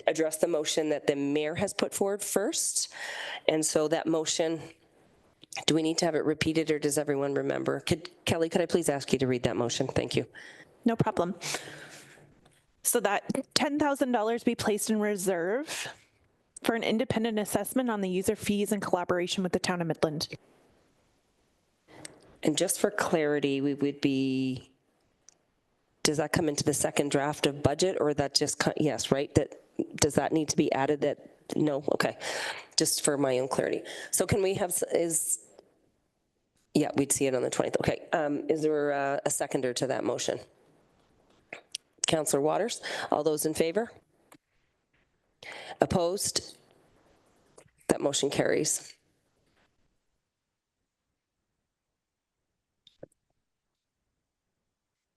address the motion that the mayor has put forward first. And so that motion, do we need to have it repeated, or does everyone remember? Kelly, could I please ask you to read that motion? Thank you. No problem. So that $10,000 be placed in reserve for an independent assessment on the user fees in collaboration with the town of Midland. And just for clarity, we would be, does that come into the second draft of budget, or that just, yes, right? Does that need to be added? That no? Okay. Just for my own clarity. So can we have, yeah, we'd see it on the 20th. Okay. Is there a seconder to that motion? Councillor Waters, all those in favor? Opposed? That motion carries.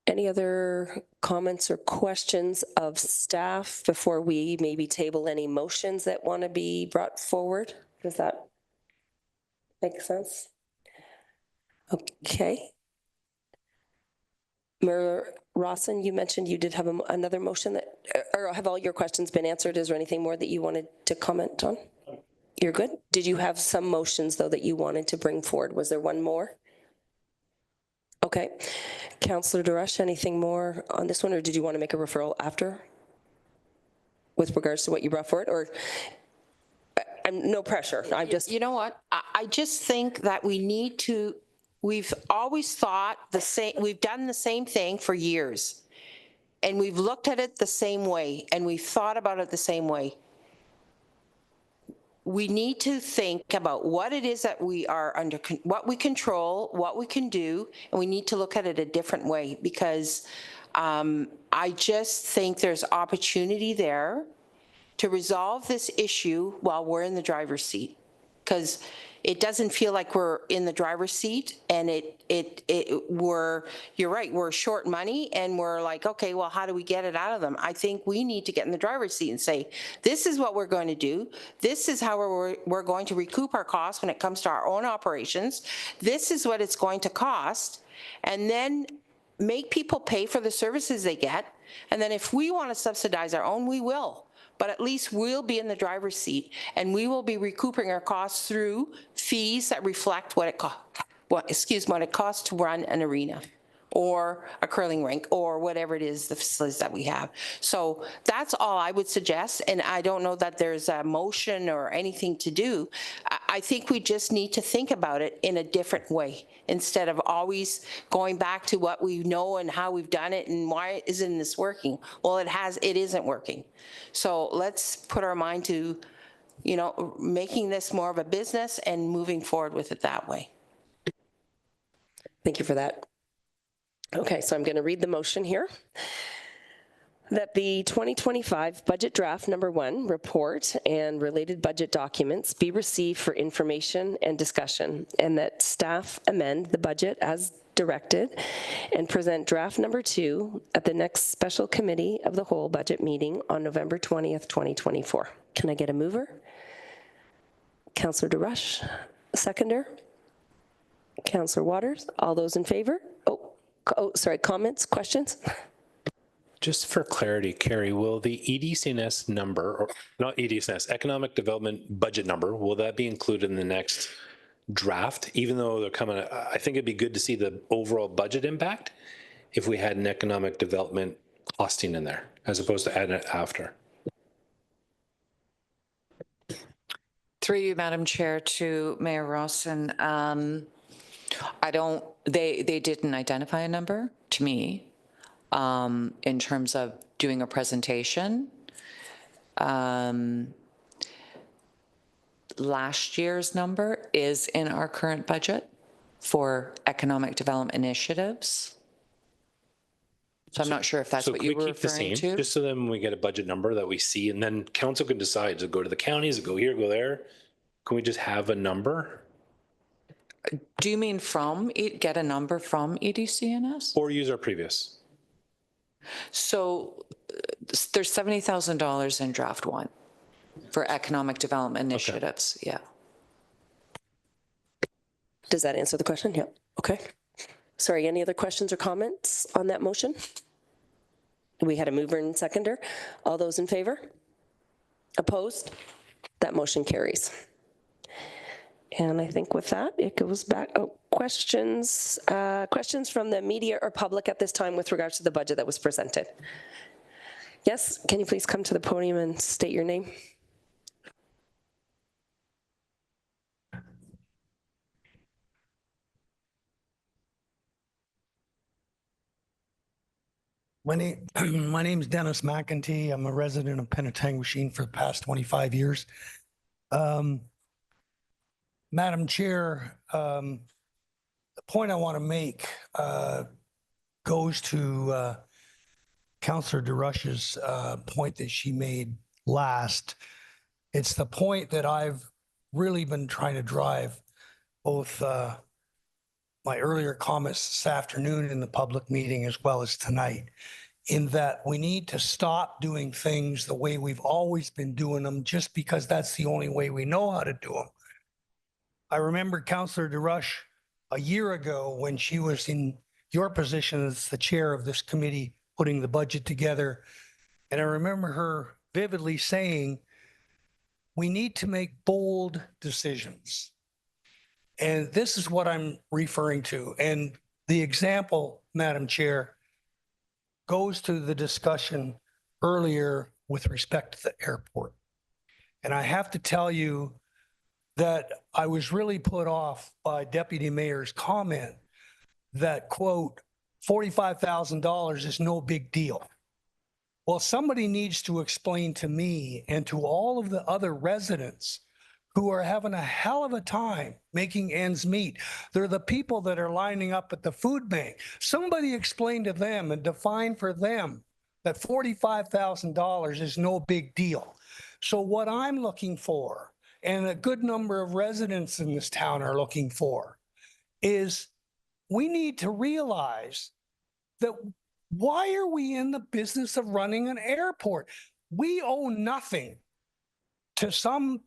Any other comments or questions of staff before we maybe table any motions that want to be brought forward? Does that make sense? Okay. Mayor Rawson, you mentioned you did have another motion that, or have all your questions been answered? Is there anything more that you wanted to comment on? You're good? Did you have some motions, though, that you wanted to bring forward? Was there one more? Okay. Councillor DeRush, anything more on this one, or did you want to make a referral after with regards to what you brought forward? Or no pressure. I just, you know what? I just think that we need to, we've always thought the same, we've done the same thing for years, and we've looked at it the same way, and we've thought about it the same way. We need to think about what it is that we are under, what we control, what we can do, and we need to look at it a different way, because I just think there's opportunity there to resolve this issue while we're in the driver's seat, because it doesn't feel like we're in the driver's seat, and you're right, we're short money, and we're like, okay, well, how do we get it out of them? I think we need to get in the driver's seat and say, this is what we're going to do. This is how we're going to recoup our costs when it comes to our own operations. This is what it's going to cost, and then make people pay for the services they get. And then if we want to subsidize our own, we will. But at least we'll be in the driver's seat, and we will be recouping our costs through fees that reflect what it costs to run an arena or a curling rink or whatever it is, the facilities that we have. So that's all I would suggest, and I don't know that there's a motion or anything to do. I think we just need to think about it in a different way, instead of always going back to what we know and how we've done it and why isn't this working? Well, it isn't working. So let's put our mind to, making this more of a business and moving forward with it that way. thank you for that. Okay, so I'm going to read the motion here. That the 2025 budget draft number 1 report and related budget documents be received for information and discussion, and that staff amend the budget as directed, and present draft number 2 at the next special committee of the whole budget meeting on November 20th, 2024. Can I get a mover? Councillor DeRush, seconder. Councillor Waters, all those in favor? Oh, sorry, comments, questions? Just for clarity, Carrie, will the EDCNS number, or not EDCNS, Economic Development Budget number, will that be included in the next draft? Even though they're coming, I think it'd be good to see the overall budget impact if we had an economic development costing in there, as opposed to adding it after. Through you, Madam Chair, to Mayor Rawson. They didn't identify a number to me in terms of doing a presentation. Last year's number is in our current budget for economic development initiatives. So I'm not sure if that's what you were referring to. Just so then when we get a budget number that we see, and then council can decide, does it go to the counties, go here, go there? Can we just have a number? Do you mean get a number from EDCNS? Or use our previous? So there's $70,000 in draft 1 for economic development initiatives. Okay. Yeah. Does that answer the question? Yeah. Okay. Sorry, any other questions or comments on that motion? We had a mover and seconder. All those in favor? Opposed? That motion carries. And I think with that, it goes back. Oh, questions from the media or public at this time with regards to the budget that was presented? Yes, can you please come to the podium and state your name? My name is Dennis McEntee. I'm a resident of Penetanguishene for the past 25 years. Madam Chair, the point I want to make goes to Councillor DeRush's point that she made last. It's the point that I've really been trying to drive, both my earlier comments this afternoon in the public meeting as well as tonight, in that we need to stop doing things the way we've always been doing them just because that's the only way we know how to do them. I remember Councillor DeRush a year ago when she was in your position as the chair of this committee putting the budget together. And I remember her vividly saying, we need to make bold decisions. And this is what I'm referring to. And the example, Madam Chair, goes to the discussion earlier with respect to the airport. And I have to tell you that I was really put off by Deputy Mayor's comment that, quote, $45,000 is no big deal. Well, somebody needs to explain to me and to all of the other residents who are having a hell of a time making ends meet. They're the people that are lining up at the food bank. Somebody explain to them and define for them that $45,000 is no big deal. So what I'm looking for, and a good number of residents in this town are looking for, is we need to realize that why are we in the business of running an airport? We owe nothing to some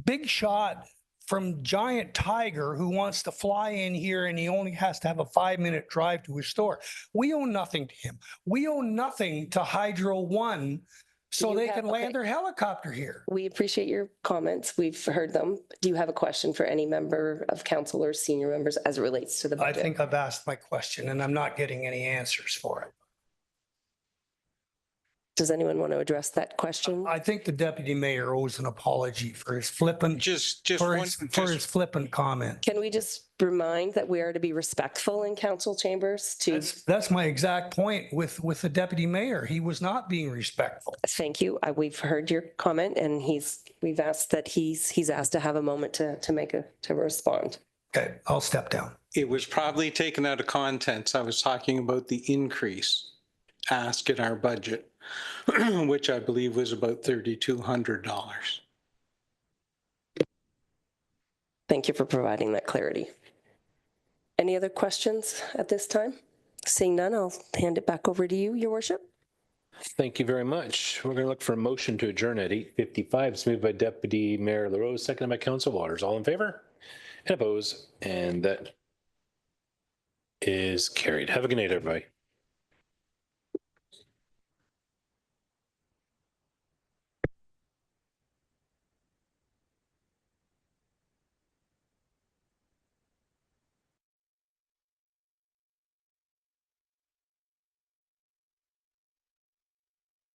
big shot from Giant Tiger who wants to fly in here and he only has to have a 5-minute drive to his store. We owe nothing to him. We owe nothing to Hydro One so they can land their helicopter here. We appreciate your comments. We've heard them. Do you have a question for any member of council or senior members as it relates to the budget? I think I've asked my question and I'm not getting any answers for it. Does anyone want to address that question? I think the deputy mayor owes an apology for his flippant, for his flippant comment. Can we just remind that we are to be respectful in council chambers? That's my exact point with the deputy mayor. He was not being respectful. Thank you. We've heard your comment, and we've asked that he's asked to have a moment to respond. Okay, I'll step down. It was probably taken out of context. I was talking about the increase asked in our budget, which I believe was about $3,200. Thank you for providing that clarity. Any other questions at this time? Seeing none, I'll hand it back over to you, Your Worship. Thank you very much. We're going to look for a motion to adjourn at 8:55. It's moved by Deputy Mayor LaRose, seconded by Council Waters. All in favor? And opposed? And that is carried. Have a good night, everybody.